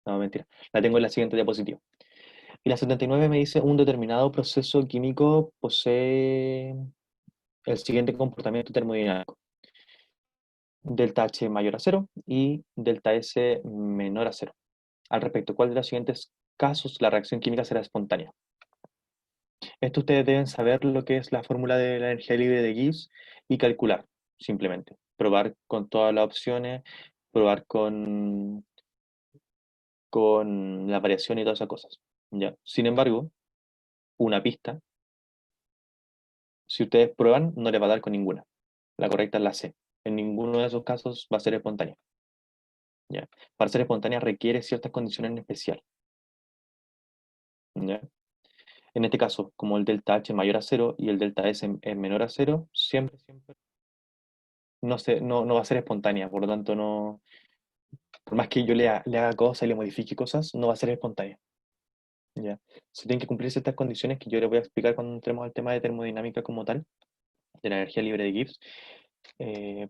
No, mentira. La tengo en la siguiente diapositiva. Y la 79 me dice, un determinado proceso químico posee el siguiente comportamiento termodinámico. Delta H mayor a cero y delta S menor a cero. Al respecto, ¿cuál de los siguientes casos la reacción química será espontánea? Esto ustedes deben saber lo que es la fórmula de la energía libre de Gibbs y calcular, simplemente. Probar con todas las opciones, probar con la variación y todas esas cosas. ¿Ya? Sin embargo, una pista, si ustedes prueban, no les va a dar con ninguna. La correcta es la C. En ninguno de esos casos va a ser espontánea. ¿Ya? Para ser espontánea requiere ciertas condiciones en especial. ¿Ya? En este caso, como el delta H mayor a cero y el delta S es menor a cero, siempre no va a ser espontánea. Por lo tanto, no, por más que yo le haga cosas y le modifique cosas, no va a ser espontánea. ¿Ya? Se tienen que cumplir ciertas condiciones que yo les voy a explicar cuando entremos al tema de termodinámica como tal, de la energía libre de Gibbs,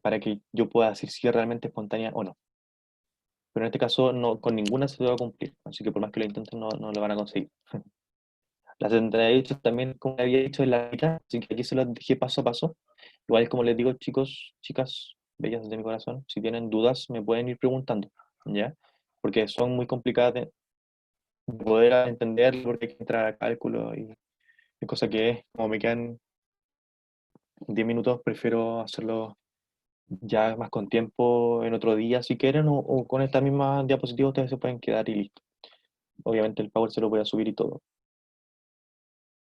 para que yo pueda decir si es realmente espontánea o no. Pero en este caso, no, con ninguna se va a cumplir. Así que por más que lo intenten, no lo van a conseguir. La 78 también, como había dicho, en la mitad, así que aquí se los dejé paso a paso. Igual, como les digo, chicos, chicas, bellas de mi corazón, si tienen dudas, me pueden ir preguntando, ¿ya? Porque son muy complicadas de poder entender, porque hay que entrar a cálculo y cosa que es, como me quedan 10 minutos, prefiero hacerlo ya más con tiempo en otro día, si quieren, o con esta misma diapositiva ustedes se pueden quedar y listo. Obviamente el Power se lo voy a subir y todo.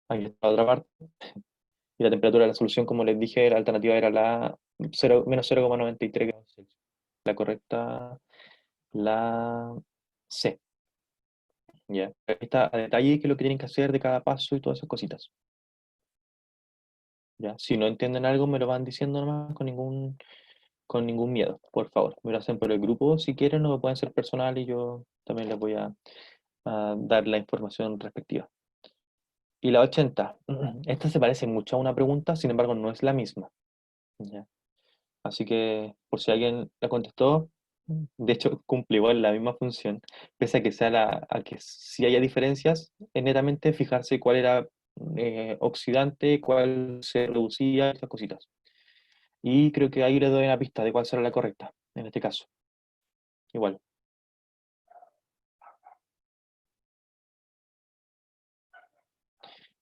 Aquí está la otra parte. Y la temperatura de la solución, como les dije, la alternativa era la menos 0,93 grados Celsius. La correcta, la C. ¿Ya? Ahí está a detalle qué es lo que tienen que hacer de cada paso y todas esas cositas. ¿Ya? Si no entienden algo, me lo van diciendo nomás con ningún miedo, por favor. Me lo hacen por el grupo si quieren, o pueden ser personal y yo también les voy a dar la información respectiva. Y la 80, esta se parece mucho a una pregunta, sin embargo no es la misma. ¿Ya? Así que, por si alguien la contestó, de hecho cumple igual la misma función, pese a que a que sí haya diferencias, es netamente fijarse cuál era oxidante, cuál se reducía, esas cositas. Y creo que ahí le doy una pista de cuál será la correcta, en este caso. Igual.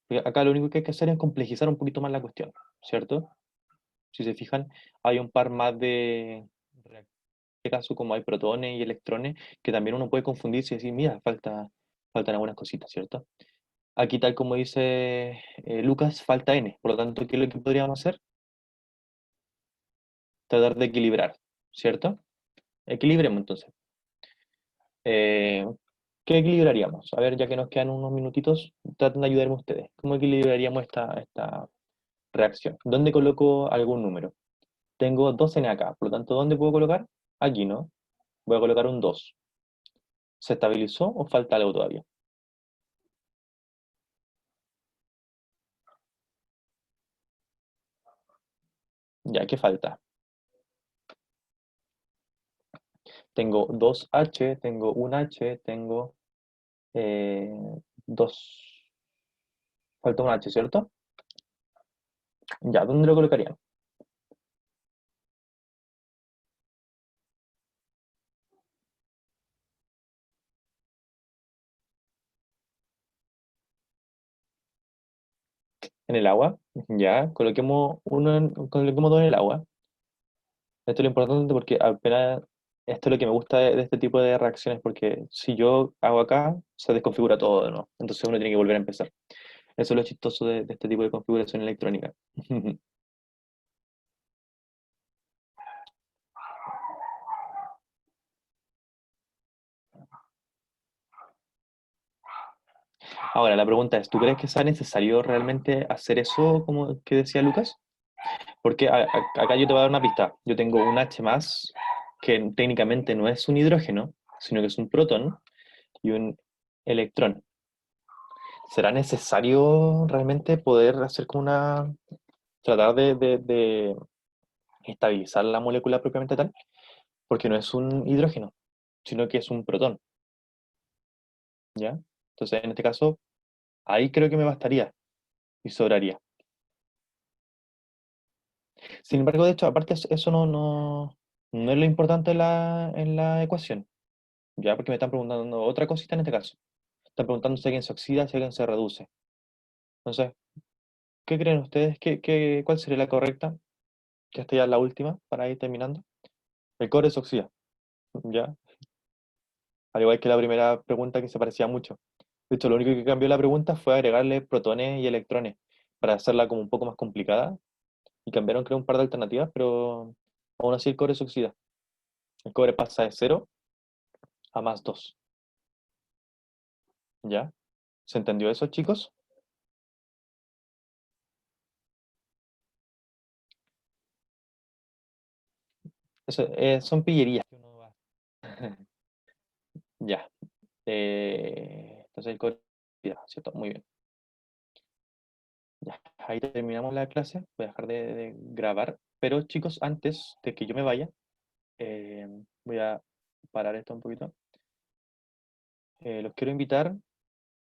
Porque acá lo único que hay que hacer es complejizar un poquito más la cuestión, ¿cierto? Si se fijan, hay un par más de reacciones, en este caso como hay protones y electrones, que también uno puede confundirse y decir, mira, faltan algunas cositas, ¿cierto? Aquí, tal como dice Lucas, falta n. Por lo tanto, ¿qué es lo que podríamos hacer? Tratar de equilibrar, ¿cierto? Equilibremos entonces. Eh, ¿Qué equilibraríamos? A ver, ya que nos quedan unos minutitos, traten de ayudarme ustedes. ¿Cómo equilibraríamos esta reacción? ¿Dónde coloco algún número? Tengo 2n acá, por lo tanto, ¿dónde puedo colocar? Aquí, ¿no? Voy a colocar un 2. ¿Se estabilizó o falta algo todavía? Ya, ¿qué falta? Tengo 2H, tengo un H, tengo eh, 2. Falta un H, ¿cierto? Ya, ¿dónde lo colocarían? En el agua. Ya, coloquemos dos en el agua. Esto es lo importante porque apenas, esto es lo que me gusta de este tipo de reacciones, porque si yo hago acá, se desconfigura todo de nuevo. Entonces uno tiene que volver a empezar. Eso es lo chistoso de este tipo de configuración electrónica. Ahora, la pregunta es, ¿tú crees que sea necesario realmente hacer eso, como que decía Lucas? Porque acá yo te voy a dar una pista. Yo tengo un H más, que técnicamente no es un hidrógeno, sino que es un protón y un electrón. ¿será necesario realmente poder hacer como una, tratar de estabilizar la molécula propiamente tal? Porque no es un hidrógeno, sino que es un protón, ¿ya? Entonces, en este caso, ahí creo que me bastaría y sobraría. Sin embargo, de hecho, aparte eso no es lo importante en la ecuación, ¿ya? Porque me están preguntando otra cosita en este caso. Están preguntando si alguien se oxida, si alguien se reduce. Entonces, ¿qué creen ustedes? ¿Cuál sería la correcta? Que esta ya es la última para ir terminando. El cobre se oxida, ¿ya? Al igual que la primera pregunta que se parecía mucho. De hecho, lo único que cambió la pregunta fue agregarle protones y electrones para hacerla como un poco más complicada y cambiaron, creo, un par de alternativas, pero aún así el cobre se oxida. El cobre pasa de 0 a +2, ¿ya? ¿Se entendió eso, chicos? Eso, son pillerías que uno va. Ya. Entonces el cobre se oxida, ¿cierto? Muy bien. Ya. Ahí terminamos la clase. Voy a dejar de grabar. Pero, chicos, antes de que yo me vaya, voy a parar esto un poquito. Los quiero invitar